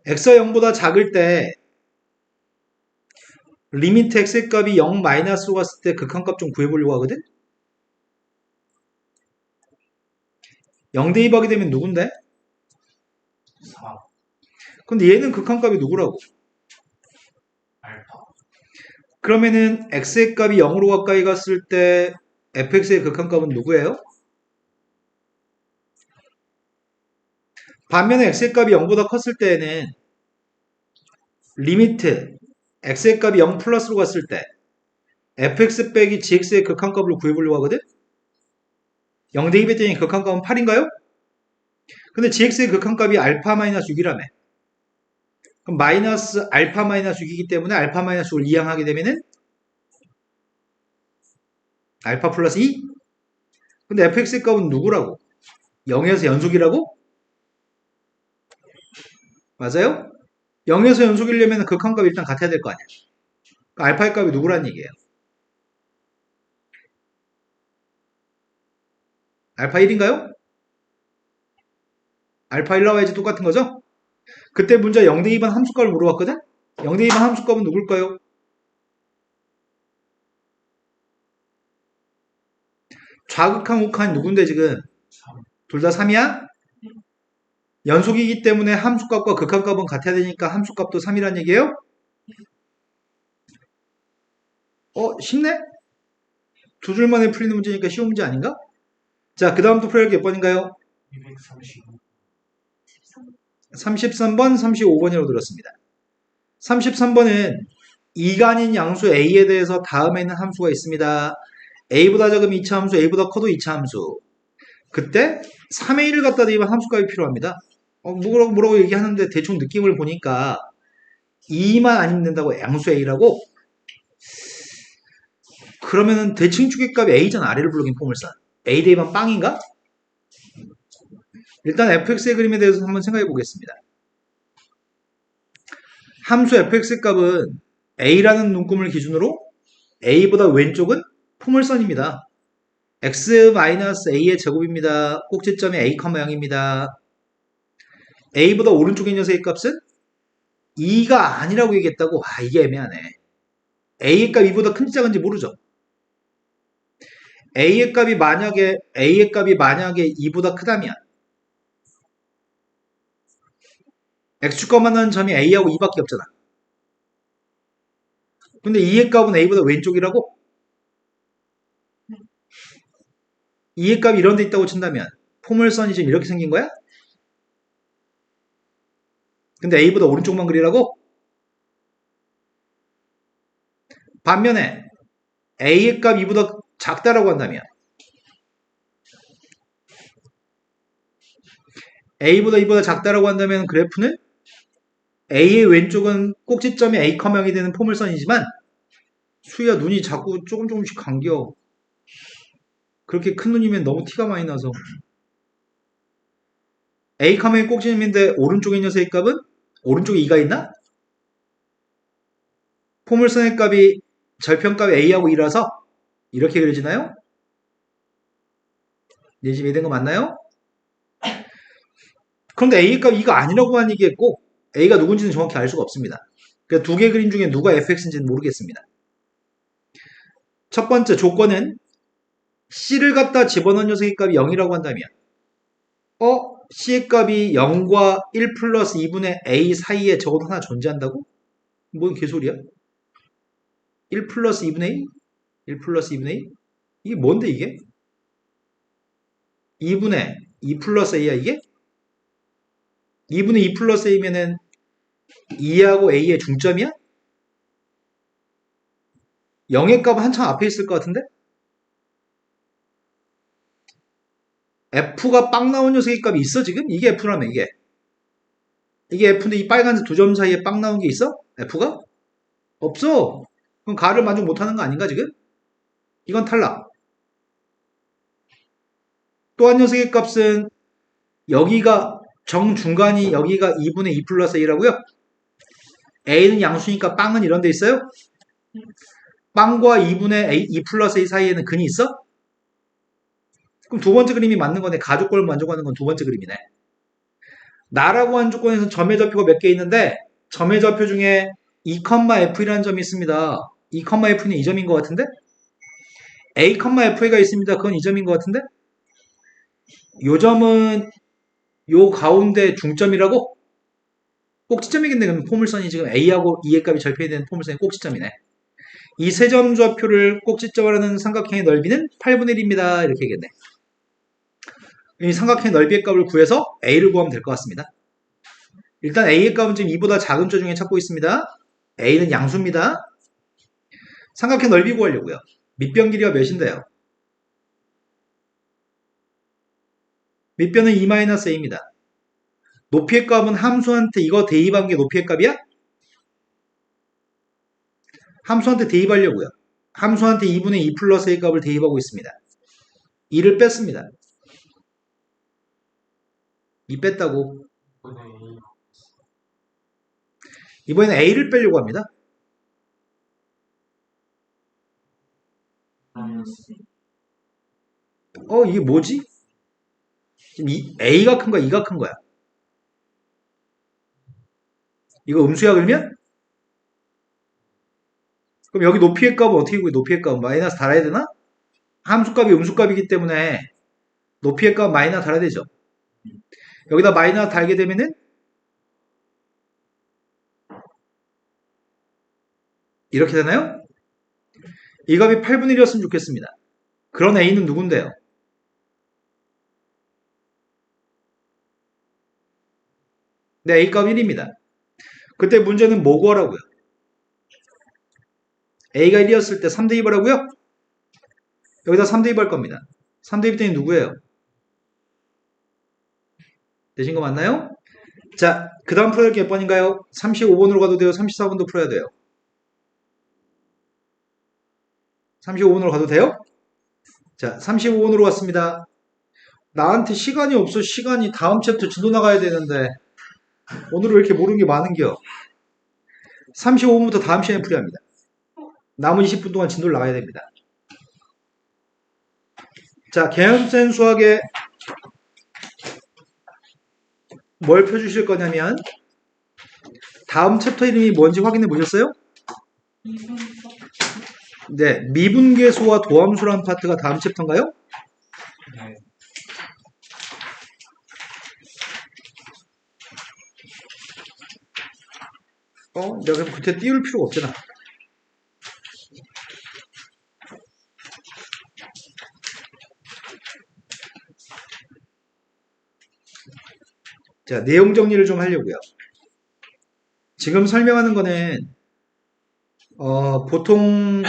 x가 0보다 작을 때 리미트 x의 값이 0 마이너스로 갔을 때 극한값 좀 구해보려고 하거든? 0 대입하게 되면 누군데? 4. 근데 얘는 극한값이 누구라고? 알파. 그러면은 x의 값이 0으로 가까이 갔을 때 fx의 극한값은 누구예요? 반면에 x의 값이 0보다 컸을 때에는 리미트 x의 값이 0 플러스로 갔을 때 fx 빼기 gx의 극한값을 구해보려고 하거든? 0 대입했더니 극한값은 8인가요? 근데 gx의 극한값이 알파 마이너스 6이라며. 그럼 마이너스 알파 마이너스 6이기 때문에 알파 마이너스 6을 이항하게 되면은 알파 플러스 2? 근데 fx의 값은 누구라고? 0에서 연속이라고? 맞아요? 0에서 연속이려면 극한값이 일단 같아야 될 거 아니야. 그러니까 알파의 값이 누구란 얘기예요? 알파 1인가요? 알파 1 나와야지 똑같은 거죠? 그때 문제 0 대입한 함수값을 물어봤거든? 0 대입한 함수값은 누굴까요? 좌극한 우극한이 누군데 지금? 3. 둘 다 3이야? 연속이기 때문에 함수값과 극한값은 같아야 되니까 함수값도 3이란 얘기예요? 쉽네? 두 줄 만에 풀리는 문제니까 쉬운 문제 아닌가? 자, 그 다음 또 풀어야 할 게 몇 번인가요? 235. 33번, 35번이라고 들었습니다. 33번은 2가 아닌 양수 a에 대해서 다음에 있는 함수가 있습니다. a보다 작으면 2차 함수, a보다 커도 2차 함수. 그때 3의 1을 갖다 대입한 함수값이 필요합니다. 뭐라고 얘기하는데 대충 느낌을 보니까 2만 아니면 된다고 양수 a라고? 그러면은 대칭축의 a잖아. 아래를 부르긴 포물선. a 대입한 빵인가? 일단 fx의 그림에 대해서 한번 생각해 보겠습니다. 함수 fx의 값은 a라는 눈금을 기준으로 a보다 왼쪽은 포물선입니다. x-a의 제곱입니다. 꼭지점이 a, 0입니다. a보다 오른쪽의 녀석의 값은 2가 아니라고 얘기했다고? 이게 애매하네. a의 값 2보다 큰지 작은지 모르죠. a의 값이 만약에 2보다 크다면 x축과 만나는 점이 a하고 2밖에 없잖아. 근데 2의 값은 a보다 왼쪽이라고? 2의 값이 이런 데 있다고 친다면 포물선이 지금 이렇게 생긴 거야? 근데 a보다 오른쪽만 그리라고? 반면에 a의 값 2보다 작다라고 한다면 a보다 2보다 작다라고 한다면 그래프는 a의 왼쪽은 꼭지점이 a, 0이 되는 포물선이지만 수희야 눈이 자꾸 조금씩 감겨. 그렇게 큰 눈이면 너무 티가 많이 나서 a, 0의 꼭지점인데 오른쪽의 녀석의 값은 오른쪽에 2가 있나? 포물선의 값이 절편값 a하고 2라서 이렇게 그려지나요? 네, 지금 이해된 거 맞나요? 그런데 a의 값 2가 아니라고만 얘기했고 a가 누군지는 정확히 알 수가 없습니다. 그래서 두 개 그림 중에 누가 fx인지는 모르겠습니다. 첫 번째 조건은 c를 갖다 집어넣은 녀석의 값이 0이라고 한다면 c의 값이 0과 1 플러스 2분의 a 사이에 적어도 하나 존재한다고? 뭔 개소리야? 1 플러스 2분의 2? 1 플러스 2분의 2? 이게 뭔데 이게? 2분의 2 플러스 a야 이게? 2분의 2 플러스 a면은 2하고 a의 중점이야? 0의 값은 한참 앞에 있을 것 같은데? F가 빵 나온 녀석의 값이 있어 지금? 이게 F라며 이게. 이게 F인데 이 빨간색 두 점 사이에 빵 나온 게 있어? F가? 없어. 그럼 가를 만족 못하는 거 아닌가 지금? 이건 탈락. 또 한 녀석의 값은 여기가 정중간이 여기가 2분의 2 플러스 A라고요? A는 양수니까 빵은 이런 데 있어요? 빵과 2분의 2 플러스 A 사이에는 근이 있어? 그럼 두 번째 그림이 맞는 거네. 가조건을 만족하는 건 두 번째 그림이네. 나라고 한 조건에서 점의 좌표가 몇 개 있는데 점의 좌표 중에 2,F이라는 점이 있습니다. 2,F는 이 점인 것 같은데? A,F가 있습니다. 그건 이 점인 것 같은데? 요 점은 요 가운데 중점이라고? 꼭지점이겠네. 그럼 포물선이 지금 A하고 E의 값이 절편이 되는 포물선이 꼭지점이네. 이 세 점 좌표를 꼭지점으로 하는 삼각형의 넓이는 8분의 1입니다. 이렇게 얘기했네. 이 삼각형의 넓이의 값을 구해서 A를 구하면 될 것 같습니다. 일단 A의 값은 지금 2보다 작은 조 중에 찾고 있습니다. A는 양수입니다. 삼각형 넓이 구하려고요. 밑변 길이가 몇인데요? 밑변은 2-A입니다. 높이의 값은 함수한테 이거 대입한 게 높이의 값이야? 함수한테 대입하려고요. 함수한테 2분의 2 플러스 A 값을 대입하고 있습니다. 2를 뺐습니다. 2 뺐다고. 이번에는 A를 빼려고 합니다. 이게 뭐지? 지금 A가 큰 거야? 2가 큰 거야? 이거 음수야 그러면? 그럼 여기 높이의 값은 어떻게 구해? 높이의 값은 마이너스 달아야 되나? 함수값이 음수값이기 때문에 높이의 값은 마이너스 달아야 되죠. 여기다 마이너스 달게 되면은 이렇게 되나요? 이 값이 8분의 1이었으면 좋겠습니다. 그런 A는 누군데요? 네, A값 1입니다. 그때 문제는 뭐 구하라고요? A가 1이었을 때 3 대입하라고요? 여기다 3 대입할 겁니다. 3 대입 누구예요? 되신 거 맞나요? 자, 그 다음 풀어야 할 게 몇 번인가요? 35번으로 가도 돼요? 34번도 풀어야 돼요? 35번으로 가도 돼요? 자, 35번으로 왔습니다. 나한테 시간이 없어. 시간이 다음 챕터 진도 나가야 되는데 오늘은 왜 이렇게 모르는 게 많은겨? 35번부터 다음 시간에 풀어야 합니다. 남은 20분 동안 진도를 나가야 됩니다. 자, 개념센 수학에 뭘 펴주실 거냐면 다음 챕터 이름이 뭔지 확인해 보셨어요? 네, 미분계수와 도함수라는 파트가 다음 챕터인가요? 네. 내가 그럼 그때 띄울 필요가 없잖아. 자, 내용 정리를 좀 하려고요. 지금 설명하는 거는 보통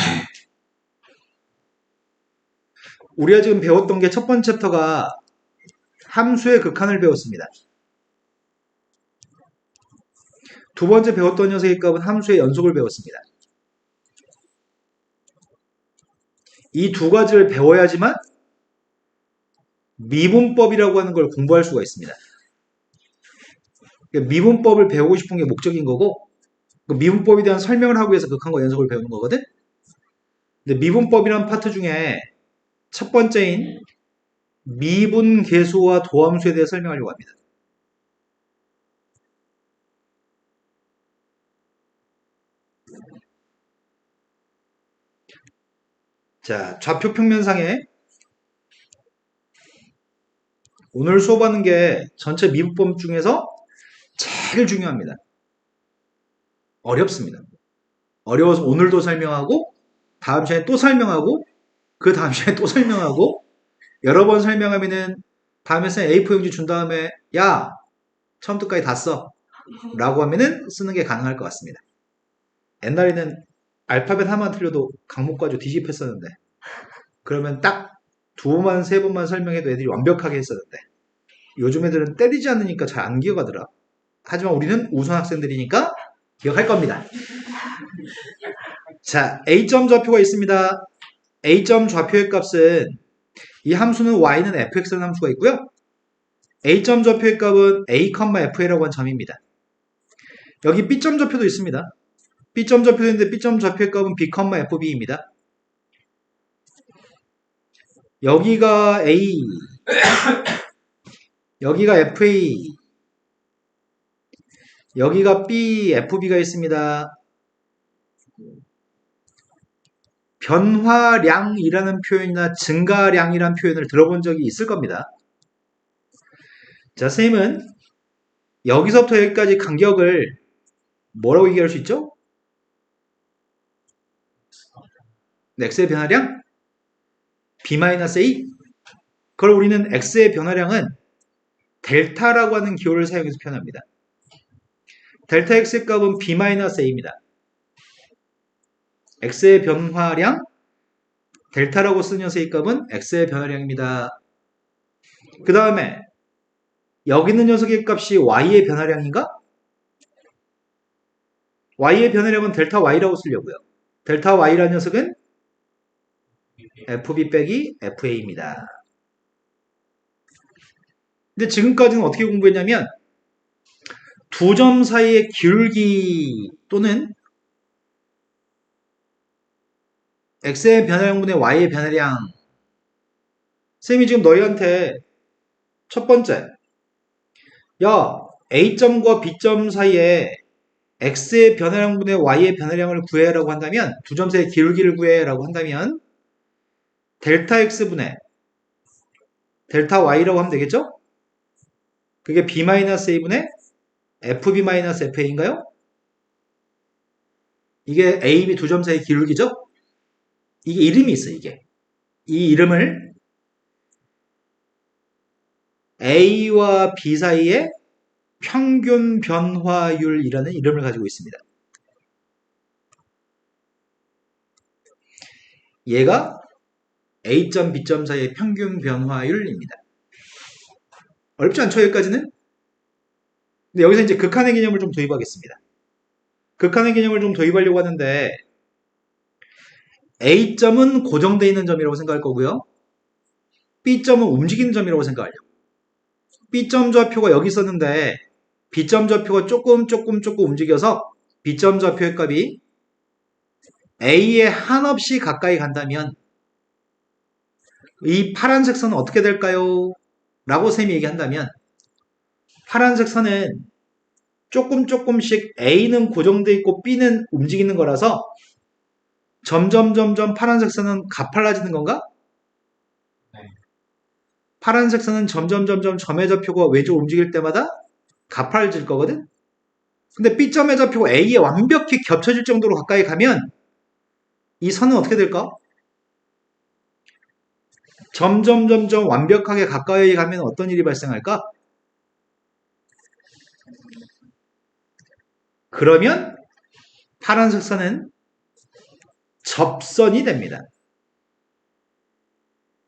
우리가 지금 배웠던 게 첫 번째 챕터가 함수의 극한을 배웠습니다. 두 번째 배웠던 녀석의 값은 함수의 연속을 배웠습니다. 이 두 가지를 배워야지만 미분법이라고 하는 걸 공부할 수가 있습니다. 미분법을 배우고 싶은 게 목적인 거고 그 미분법에 대한 설명을 하기 위해서 극한과 연속을 배우는 거거든. 근데 미분법이라는 파트 중에 첫 번째인 미분계수와 도함수에 대해 설명하려고 합니다. 자, 좌표 평면상에 오늘 수업하는 게 전체 미분법 중에서 제일 중요합니다. 어렵습니다. 어려워서 오늘도 설명하고 다음 시간에 또 설명하고 그 다음 시간에 또 설명하고 여러 번 설명하면은 다음에 A4 용지 준 다음에 야 처음부터까지 다 써 라고 하면은 쓰는 게 가능할 것 같습니다. 옛날에는 알파벳 하나만 틀려도 강목 가지고 뒤집혔었는데 그러면 딱 2번, 3번만 설명해도 애들이 완벽하게 했었는데 요즘 애들은 때리지 않으니까 잘 안 기억하더라. 하지만 우리는 우선 학생들이니까 기억할 겁니다. 자, A점 좌표가 있습니다. A점 좌표의 값은 이 함수는 y는 fx라는 함수가 있고요. A점 좌표의 값은 a, f라고 한 점입니다. 여기 B점 좌표도 있습니다. B점 좌표도 있는데 B점 좌표의 값은 b, fb입니다. 여기가 a, 여기가 fa, 여기가 b, fb가 있습니다. 변화량이라는 표현이나 증가량이라는 표현을 들어본 적이 있을 겁니다. 자, 선생님은 여기서부터 여기까지 간격을 뭐라고 얘기할 수 있죠? x의 변화량? b-a? 그걸 우리는 x의 변화량은 델타라고 하는 기호를 사용해서 표현합니다. 델타 x의 값은 b-a입니다. x의 변화량 델타라고 쓰는 녀석의 값은 x의 변화량입니다. 그 다음에 여기 있는 녀석의 값이 y의 변화량인가? y의 변화량은 델타 y라고 쓰려고요. 델타 y라는 녀석은 fb 빼기 fa입니다. 근데 지금까지는 어떻게 공부했냐면 두 점 사이의 기울기 또는 x의 변화량분의 y의 변화량. 쌤이 지금 너희한테 첫 번째, 야, A점과 B점 사이에 x의 변화량분의 y의 변화량을 구해라고 한다면, 두 점 사이의 기울기를 구해라고 한다면 델타 x분의 델타 y라고 하면 되겠죠? 그게 b-a분의 fb-fa인가요? 이게 a, b 두 점 사이의 기울기죠? 이게 이름이 있어요, 이게. 이 이름을 A와 B 사이의 평균 변화율이라는 이름을 가지고 있습니다. 얘가 A점, B점 사이의 평균 변화율입니다. 어렵지 않죠, 여기까지는? 근데 여기서 이제 극한의 개념을 좀 도입하겠습니다. 극한의 개념을 좀 도입하려고 하는데 A점은 고정되어 있는 점이라고 생각할 거고요. B점은 움직이는 점이라고 생각하려고. B점 좌표가 여기 있었는데 B점 좌표가 조금 움직여서 B점 좌표의 값이 A에 한없이 가까이 간다면 이 파란색 선은 어떻게 될까요? 라고 쌤이 얘기한다면 파란색 선은 조금씩 A는 고정되어 있고 B는 움직이는 거라서 점점 파란색 선은 가팔라지는 건가? 네. 파란색 선은 점점 점의 좌표가 왼쪽으로 움직일 때마다 가팔질 거거든? 근데 B점의 좌표가 A에 완벽히 겹쳐질 정도로 가까이 가면 이 선은 어떻게 될까? 점점 완벽하게 가까이 가면 어떤 일이 발생할까? 그러면 파란색 선은 접선이 됩니다.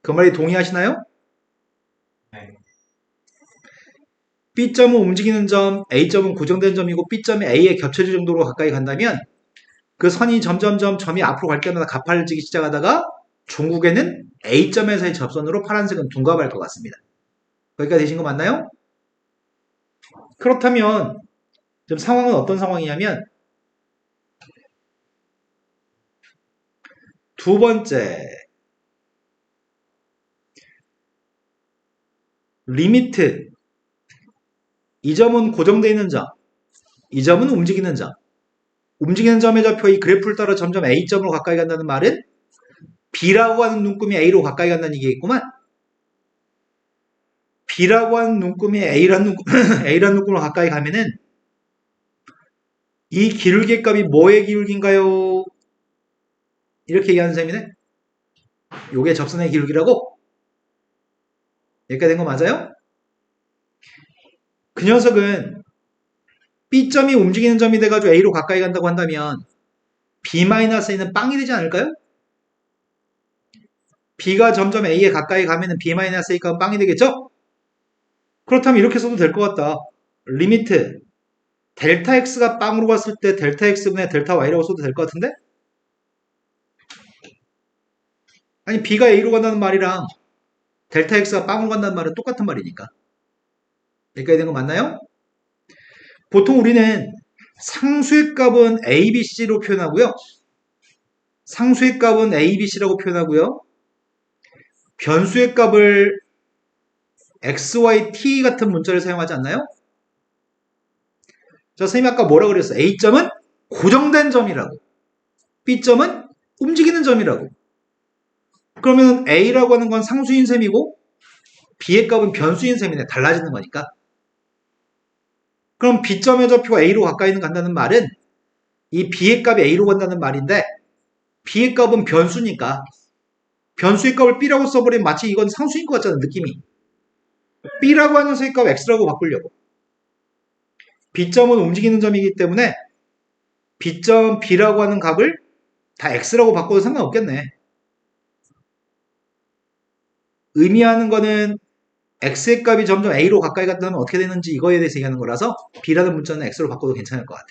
그 말이 동의하시나요? 네. B점은 움직이는 점, A점은 고정된 점이고 B점이 A에 겹쳐질 정도로 가까이 간다면 그 선이 점점 점이 앞으로 갈 때마다 가팔지기 시작하다가 종국에는 A점에서의 접선으로 파란색은 둔갑할 것 같습니다. 여기까지 되신 거 맞나요? 그렇다면 지금 상황은 어떤 상황이냐면 두 번째 리미트 이 점은 고정되어 있는 점, 이 점은 움직이는 점. 움직이는 점의 좌표 이 그래프를 따라 점점 A점으로 가까이 간다는 말은 B라고 하는 눈금이 A로 가까이 간다는 얘기겠구만. B라고 하는 눈금이 A라는 눈금으로 가까이 가면은 이 기울기 값이 뭐의 기울기인가요? 이렇게 얘기하는 셈이네. 요게 접선의 기울기라고? 여기까지 된 거 맞아요? 그 녀석은 B점이 움직이는 점이 돼가지고 A로 가까이 간다고 한다면 B-A는 빵이 되지 않을까요? B가 점점 A에 가까이 가면은 B-A 값은 빵이 되겠죠? 그렇다면 이렇게 써도 될 것 같다. 리미트 델타 X가 빵으로 갔을 때 델타 X분의 델타 Y라고 써도 될 것 같은데? 아니 B가 A로 간다는 말이랑 델타 X가 빵으로 간다는 말은 똑같은 말이니까. 여기까지 된 거 맞나요? 보통 우리는 상수의 값은 A, B, C로 표현하고요. 상수의 값은 A, B, C라고 표현하고요. 변수의 값을 X, Y, T 같은 문자를 사용하지 않나요? 자, 선생님이 아까 뭐라고 그랬어? A점은 고정된 점이라고. B점은 움직이는 점이라고. 그러면 A라고 하는 건 상수인 셈이고 B의 값은 변수인 셈이네. 달라지는 거니까. 그럼 B점의 좌표가 A로 가까이는 간다는 말은 이 B의 값이 A로 간다는 말인데 B의 값은 변수니까 변수의 값을 B라고 써버리면 마치 이건 상수인 것 같잖아, 느낌이. B라고 하는 녀석의 값 X라고 바꾸려고. B점은 움직이는 점이기 때문에 B점 B라고 하는 값을 다 X라고 바꿔도 상관없겠네. 의미하는 거는 X의 값이 점점 A로 가까이 간다면 어떻게 되는지 이거에 대해서 얘기하는 거라서 B라는 문자는 X로 바꿔도 괜찮을 것 같아.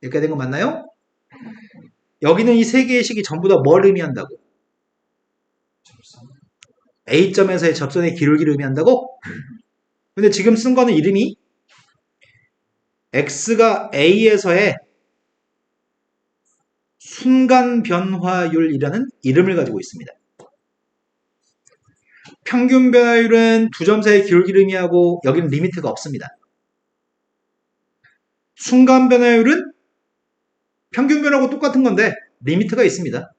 이렇게 된 거 맞나요? 여기는 이 세 개의 식이 전부 다 뭘 의미한다고? A점에서의 접선의 기울기를 의미한다고? 근데 지금 쓴 거는 이름이 X가 A에서의 순간 변화율이라는 이름을 가지고 있습니다. 평균 변화율은 두 점 사이의 기울기를 의미하고 여기는 리미트가 없습니다. 순간 변화율은 평균 변화하고 똑같은 건데 리미트가 있습니다.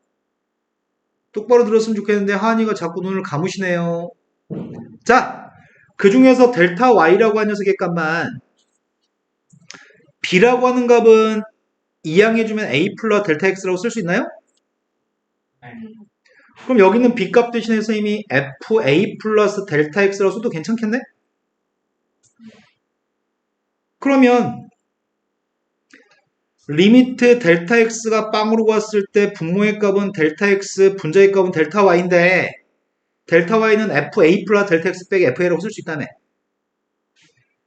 똑바로 들었으면 좋겠는데 하은이가 자꾸 눈을 감으시네요. 자, 그 중에서 델타 Y라고 하는 녀석의 값만 B라고 하는 값은 이항해주면 A 플러스 델타 X라고 쓸 수 있나요? 네. 그럼 여기는 B 값 대신에 선생님이 FA 플러스 델타 X라고 써도 괜찮겠네? 그러면 리미트 델타 X가 빵으로 갔을 때 분모의 값은 델타 X, 분자의 값은 델타 Y인데 델타 Y는 FA 플러스 델타 X 빼기 FA라고 쓸 수 있다며.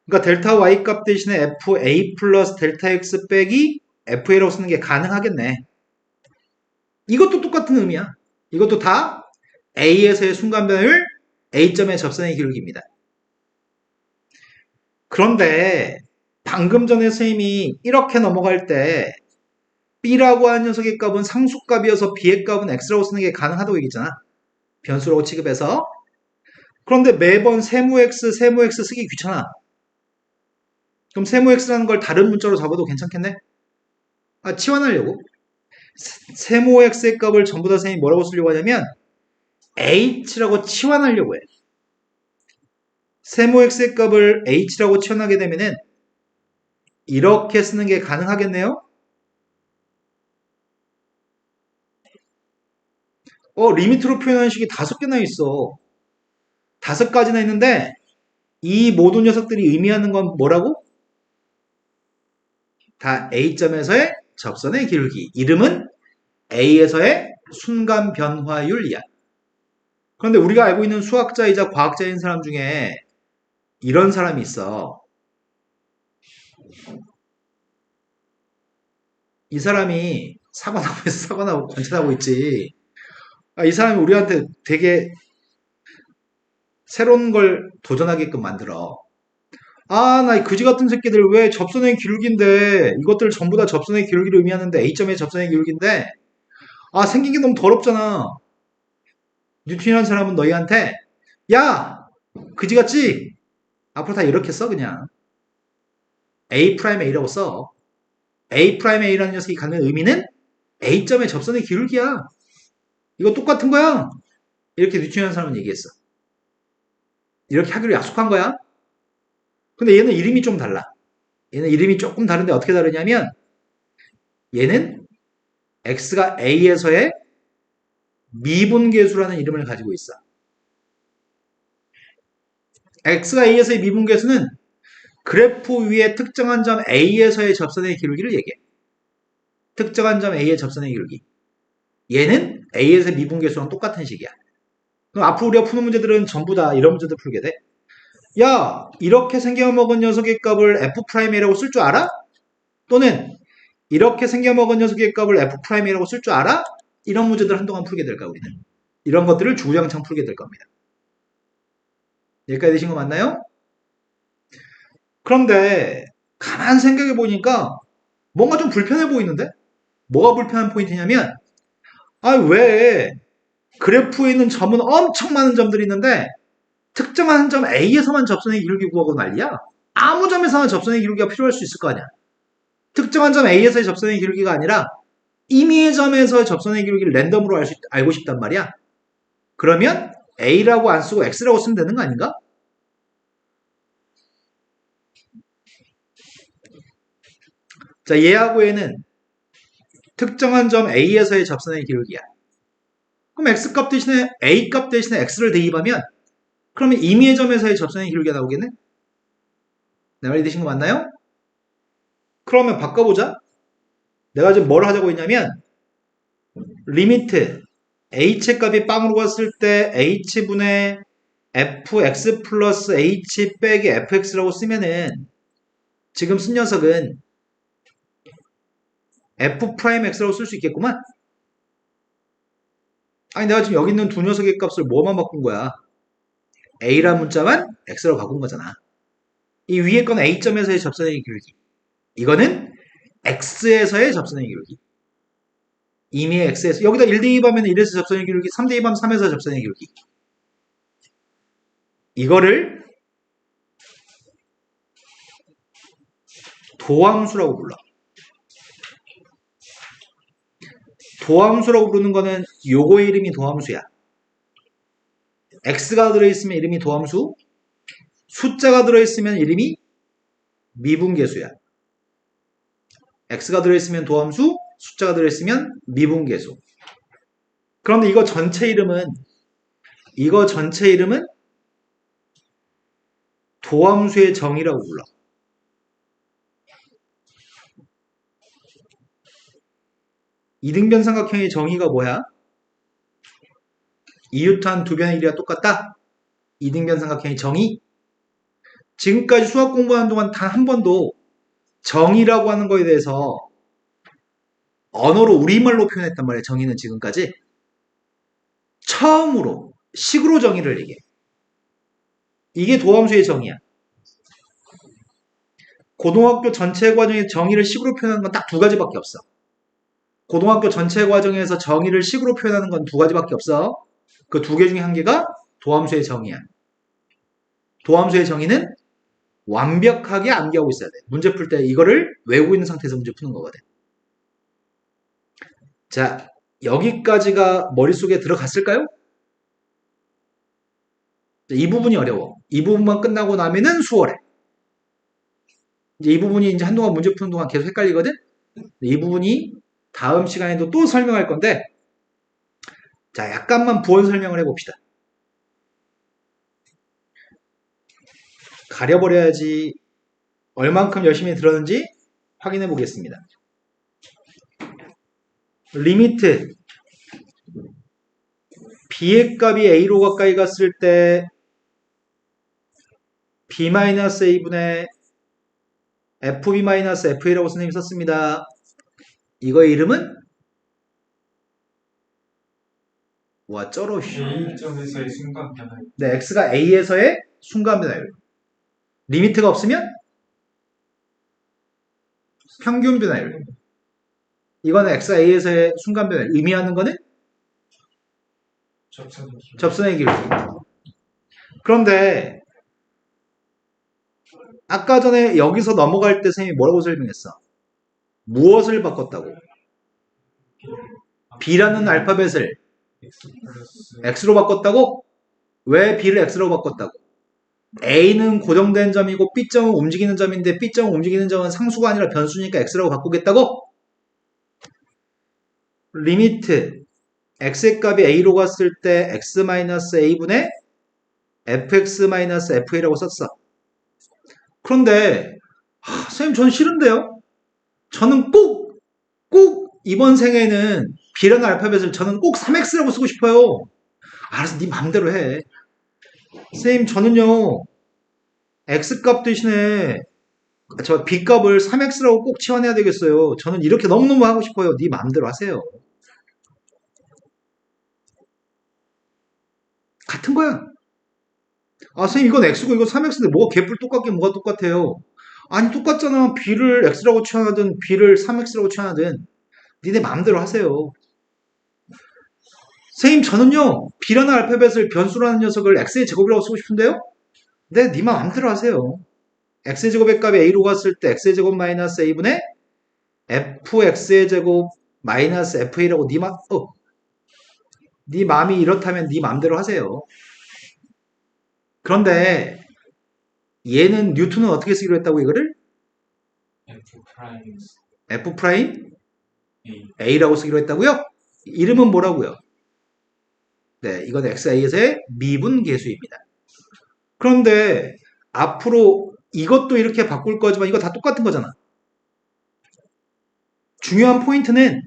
그러니까 델타 Y 값 대신에 FA 플러스 델타 X 빼기 FA라고 쓰는 게 가능하겠네. 이것도 똑같은 의미야. 이것도 다 A에서의 순간 변화율, A점의 접선의 기울기입니다. 그런데 방금 전에 선생님이 이렇게 넘어갈 때 B라고 하는 녀석의 값은 상수값이어서 B의 값은 X라고 쓰는 게 가능하다고 얘기했잖아. 변수라고 취급해서. 그런데 매번 세모 X 쓰기 귀찮아. 그럼 세모 X라는 걸 다른 문자로 잡아도 괜찮겠네? 아, 치환하려고. 세모 X의 값을 전부 다 선생님이 뭐라고 쓰려고 하냐면 H라고 치환하려고 해. 세모 X의 값을 H라고 치환하게 되면은 이렇게 쓰는 게 가능하겠네요? 리미트로 표현하는 식이 5개나 있어. 5가지나 있는데 이 모든 녀석들이 의미하는 건 뭐라고? 다 A점에서의 접선의 기울기. 이름은 A에서의 순간 변화율이야. 그런데 우리가 알고 있는 수학자이자 과학자인 사람 중에 이런 사람이 있어. 이 사람이 사과나무에서 사과나무 관찰하고 있지. 이 사람이 우리한테 되게 새로운 걸 도전하게끔 만들어. 나 이 그지 같은 새끼들 왜 접선의 기울기인데 이것들 전부 다 접선의 기울기를 의미하는데 A점의 접선의 기울기인데 생긴 게 너무 더럽잖아. 뉴턴이라는 사람은 너희한테 야 그지 같지? 앞으로 다 이렇게 써 그냥 A'A라고 써. A'A라는 녀석이 갖는 의미는 A점의 접선의 기울기야. 이거 똑같은 거야. 이렇게 뉴턴이라는 사람은 얘기했어. 이렇게 하기로 약속한 거야. 근데 얘는 이름이 좀 달라. 얘는 이름이 조금 다른데 어떻게 다르냐면 얘는 X가 A에서의 미분계수라는 이름을 가지고 있어. X가 A에서의 미분계수는 그래프 위에 특정한 점 A에서의 접선의 기울기를 얘기해. 특정한 점 A의 접선의 기울기. 얘는 A에서의 미분계수랑 똑같은 식이야. 그럼 앞으로 우리가 푸는 문제들은 전부 다 이런 문제들 풀게 돼. 야, 이렇게 생겨먹은 녀석의 값을 f'A라고 쓸 줄 알아? 또는 이렇게 생겨먹은 녀석의 값을 f'A라고 쓸 줄 알아? 이런 문제들 한동안 풀게 될 거야, 우리는. 이런 것들을 주구장창 풀게 될 겁니다. 여기까지 되신 거 맞나요? 그런데 가만 생각해 보니까 뭔가 좀 불편해 보이는데? 뭐가 불편한 포인트냐면 왜 그래프에 있는 점은 엄청 많은 점들이 있는데 특정한 한 점 A에서만 접선의 기울기 구하고 난리야? 아무 점에서나 접선의 기울기가 필요할 수 있을 거 아니야. 특정한 점 A에서의 접선의 기울기가 아니라 임의의 점에서의 접선의 기울기를 랜덤으로 알고 싶단 말이야. 그러면 A라고 안 쓰고 X라고 쓰면 되는 거 아닌가? 자, 얘하고 얘는 특정한 점 A에서의 접선의 기울기야. 그럼 X값 대신에 A값 대신에 X를 대입하면 그러면 임의의 점에서의 접선의 기울기가 나오겠네? 내 말이 되신 거 맞나요? 그러면 바꿔보자. 내가 지금 뭘 하자고 했냐면 리미트 H의 값이 빵으로 갔을 때 H분의 fx 플러스 h 빼기 fx라고 쓰면은 지금 쓴 녀석은 f'x라고 쓸 수 있겠구만. 아니 내가 지금 여기 있는 두 녀석의 값을 뭐만 바꾼 거야? a라는 문자만 x로 바꾼 거잖아. 이 위에 건 a점에서의 접선의 기울기, 이거는 x에서의 접선의 기울기. 임의의 x에서 여기다 1 대입하면 1에서 접선의 기울기, 3 대입하면 3에서 접선의 기울기. 이거를 도함수라고 불러. 도함수라고 부르는 거는 요거의 이름이 도함수야. x가 들어있으면 이름이 도함수, 숫자가 들어있으면 이름이 미분계수야. x가 들어있으면 도함수, 숫자가 들어있으면 미분계수. 그런데 이거 전체 이름은 도함수의 정의라고 불러. 이등변 삼각형의 정의가 뭐야? 이유탄 두 변의 길이가 똑같다? 이등변 삼각형의 정의? 지금까지 수학 공부하는 동안 단 한 번도 정의라고 하는 거에 대해서 언어로 우리말로 표현했단 말이야. 정의는 지금까지. 처음으로 식으로 정의를 얘기해. 이게 도함수의 정의야. 고등학교 전체 과정의 정의를 식으로 표현하는 건 딱 두 가지밖에 없어. 고등학교 전체 과정에서 정의를 식으로 표현하는 건 두 가지밖에 없어. 그 두 개 중에 한 개가 도함수의 정의야. 도함수의 정의는 완벽하게 암기하고 있어야 돼. 문제 풀 때 이거를 외우고 있는 상태에서 문제 푸는 거거든. 자, 여기까지가 머릿속에 들어갔을까요? 이 부분이 어려워. 이 부분만 끝나고 나면은 수월해. 이제 이 부분이 이제 한동안 문제 푸는 동안 계속 헷갈리거든? 이 부분이 다음 시간에도 또 설명할 건데, 자, 약간만 부연 설명을 해봅시다. 가려버려야지 얼만큼 열심히 들었는지 확인해 보겠습니다. 리미트 b의 값이 a로 가까이 갔을 때 b-a분의 fb-fa라고 선생님이 썼습니다. 이거의 이름은 와 쩔어. A점에서의 순간 변화. 네, x가 a에서의 순간 변화율. 리미트가 없으면 평균 변화율. 이거는 x가 a에서의 순간 변화율. 의미하는 거는 접선의 기울기. 그런데 아까 전에 여기서 넘어갈 때 선생님이 뭐라고 설명했어? 무엇을 바꿨다고? b라는 알파벳을 x로 바꿨다고? 왜 b를 x로 바꿨다고? a는 고정된 점이고 b점은 움직이는 점인데 b점은 움직이는 점은 상수가 아니라 변수니까 x라고 바꾸겠다고? 리미트 x의 값이 a로 갔을 때 x-a분의 fx-fa라고 썼어. 그런데 선생님 저는 싫은데요? 저는 꼭 이번 생에는 b라는 알파벳을 저는 꼭 3x라고 쓰고 싶어요. 알아서 네 맘대로 해. 선생님, 저는요, X값 대신에 저 B값을 3X라고 꼭 치환해야 되겠어요. 저는 이렇게 너무너무 하고 싶어요. 네 맘대로 하세요. 같은 거야. 아, 선생님, 이건 X고 이건 3X인데 뭐가 개뿔 똑같게 뭐가 똑같아요? 아니, 똑같잖아. B를 X라고 치환하든 B를 3X라고 치환하든 니네 마음대로 하세요. 선생님, 저는요, B라는 알파벳을 변수라는 녀석을 X의 제곱이라고 쓰고 싶은데요? 네, 니 마음대로 하세요. X의 제곱의 값이 A로 갔을 때 X의 제곱 마이너스 A분의 FX의 제곱 마이너스 FA라고 네 마음이 이렇다면 네 마음대로 하세요. 그런데 얘는 뉴턴은 어떻게 쓰기로 했다고 이거를? F 프라임 F 프라임 A. A라고 쓰기로 했다고요? 이름은 뭐라고요? 네, 이건 XA에서의 미분 계수입니다. 그런데 앞으로 이것도 이렇게 바꿀 거지만 이거 다 똑같은 거잖아. 중요한 포인트는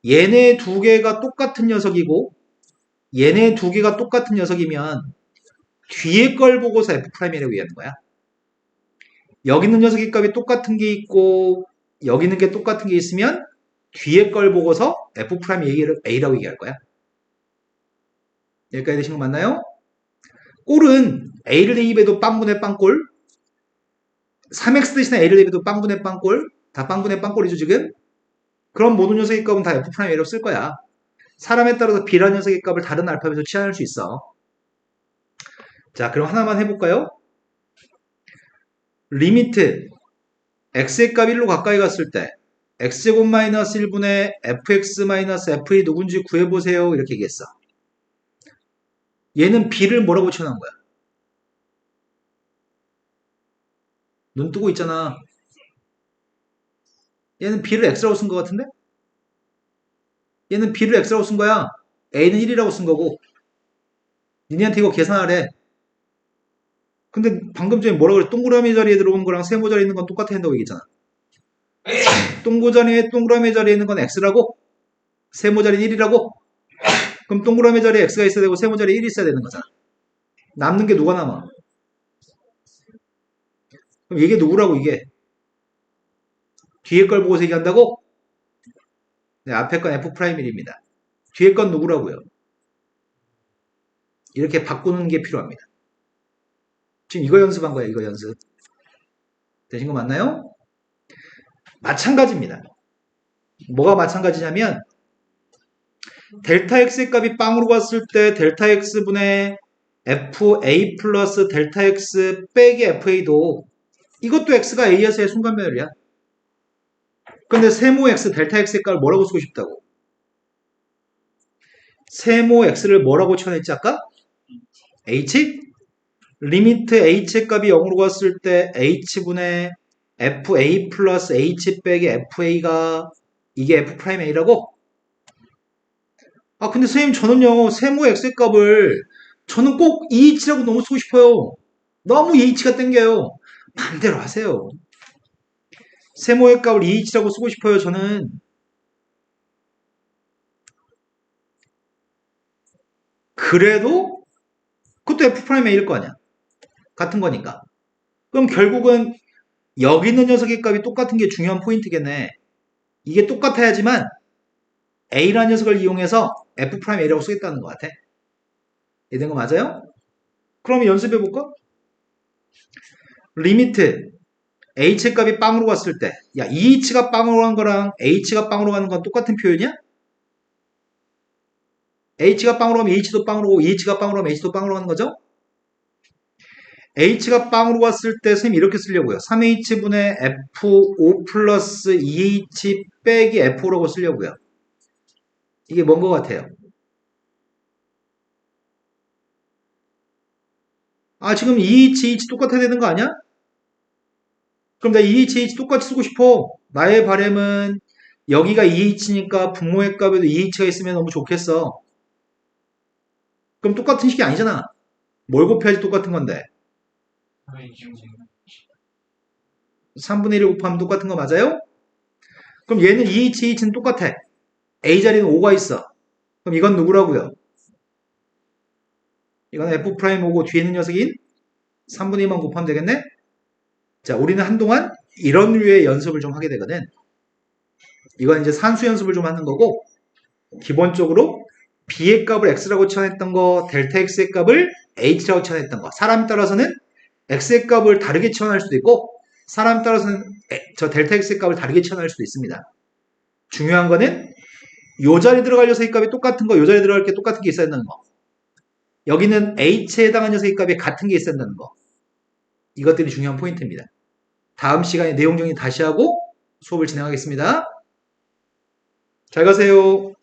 얘네 두 개가 똑같은 녀석이고 얘네 두 개가 똑같은 녀석이면 뒤에 걸 보고서 F'이라고 얘기하는 거야. 여기 있는 녀석의 값이 똑같은 게 있고 여기 있는 게 똑같은 게 있으면 뒤에 걸 보고서 F'A라고 얘기할 거야. 여기까지 되신 거 맞나요? 꼴은 A를 대입해도 빵분의 빵꼴, 3X 대신에 A를 대입해도 빵분의 빵꼴, 다 빵분의 빵꼴이죠 지금? 그럼 모든 녀석의 값은 다 F'A로 쓸 거야. 사람에 따라서 B라는 녀석의 값을 다른 알파벳으로 치환할 수 있어. 자, 그럼 하나만 해볼까요? 리미트 x의 값 1로 가까이 갔을 때 x제곱 마이너스 1분의 fx 마이너스 f의 누군지 구해보세요. 이렇게 얘기했어. 얘는 b를 뭐라고 치환한 거야? 눈 뜨고 있잖아. 얘는 b를 x라고 쓴 것 같은데? 얘는 b를 x라고 쓴 거야. a는 1이라고 쓴 거고. 니네한테 이거 계산하래. 근데 방금 전에 뭐라 그래? 동그라미 자리에 들어온 거랑 세모 자리에 있는 건 똑같아 한다고 얘기했잖아. 동그라미 자리에 있는 건 x라고? 세모 자리는 1이라고? 그럼 동그라미 자리에 x가 있어야 되고 세모 자리에 1이 있어야 되는 거잖아. 남는 게 누가 남아? 그럼 이게 누구라고 이게? 뒤에 걸 보고서 얘기한다고? 네, 앞에 건 F'1입니다. 뒤에 건 누구라고요? 이렇게 바꾸는 게 필요합니다. 지금 이거 연습한 거예요, 이거 연습. 되신 거 맞나요? 마찬가지입니다. 뭐가 마찬가지냐면 델타 x의 값이 빵으로 갔을 때 델타 x분의 fa 플러스 델타 x 빼기 fa도 이것도 x가 a에서의 순간배열이야. 근데 세모 x, 델타 x의 값을 뭐라고 쓰고 싶다고? 세모 x를 뭐라고 치환했지 아까? h? 리미트 h의 값이 0으로 갔을 때 h분의 fa 플러스 h 빼기 fa가 이게 f'a라고? 아 근데 선생님 저는요 세모 x의 값을 저는 꼭 EH라고 너무 쓰고 싶어요. 너무 EH가 땡겨요. 마음대로 하세요. 세모의 값을 EH라고 쓰고 싶어요 저는. 그래도 그것도 F'A일 거 아니야. 같은 거니까. 그럼 결국은 여기 있는 녀석의 값이 똑같은 게 중요한 포인트겠네. 이게 똑같아야지만 A라는 녀석을 이용해서 F'A라고 쓰겠다는 것 같아. 이해된 거 맞아요? 그럼 연습해볼까? 리미트 H의 값이 빵으로 갔을 때 야, EH가 빵으로 간 거랑 H가 빵으로 가는 건 똑같은 표현이야? H가 빵으로 가면 H도 빵으로 가고 EH가 빵으로 가면 H도 빵으로 가는 거죠? H가 빵으로 갔을 때 선생님 이렇게 쓰려고요. 3H분의 F5 플러스 2H 빼기 F5라고 쓰려고요. 이게 뭔 것 같아요? 아 지금 2H, H 똑같아야 되는 거 아니야? 그럼 나 2H, H 똑같이 쓰고 싶어. 나의 바램은 여기가 2H니까 분모의 값에도 2H가 있으면 너무 좋겠어. 그럼 똑같은 식이 아니잖아. 뭘 곱해야지 똑같은 건데. 3분의 1을 곱하면 똑같은 거 맞아요? 그럼 얘는 2H, H는 똑같아. A 자리는 5가 있어. 그럼 이건 누구라고요? 이건 f 프라임 오고 뒤에 있는 녀석인 3분의 2만 곱하면 되겠네? 자, 우리는 한동안 이런 류의 연습을 좀 하게 되거든. 이건 이제 산수 연습을 좀 하는 거고, 기본적으로 b의 값을 x라고 치환했던 거, 델타 x의 값을 h라고 치환했던 거. 사람에 따라서는 x의 값을 다르게 치환할 수도 있고, 사람에 따라서는 저 델타 x의 값을 다르게 치환할 수도 있습니다. 중요한 거는 요 자리 들어갈 녀석의 값이 똑같은 거, 요 자리 들어갈 게 똑같은 게 있어야 된다는 거. 여기는 h에 해당하는 녀석의 값이 같은 게 있어야 된다는 거. 이것들이 중요한 포인트입니다. 다음 시간에 내용 정리 다시 하고 수업을 진행하겠습니다. 잘 가세요.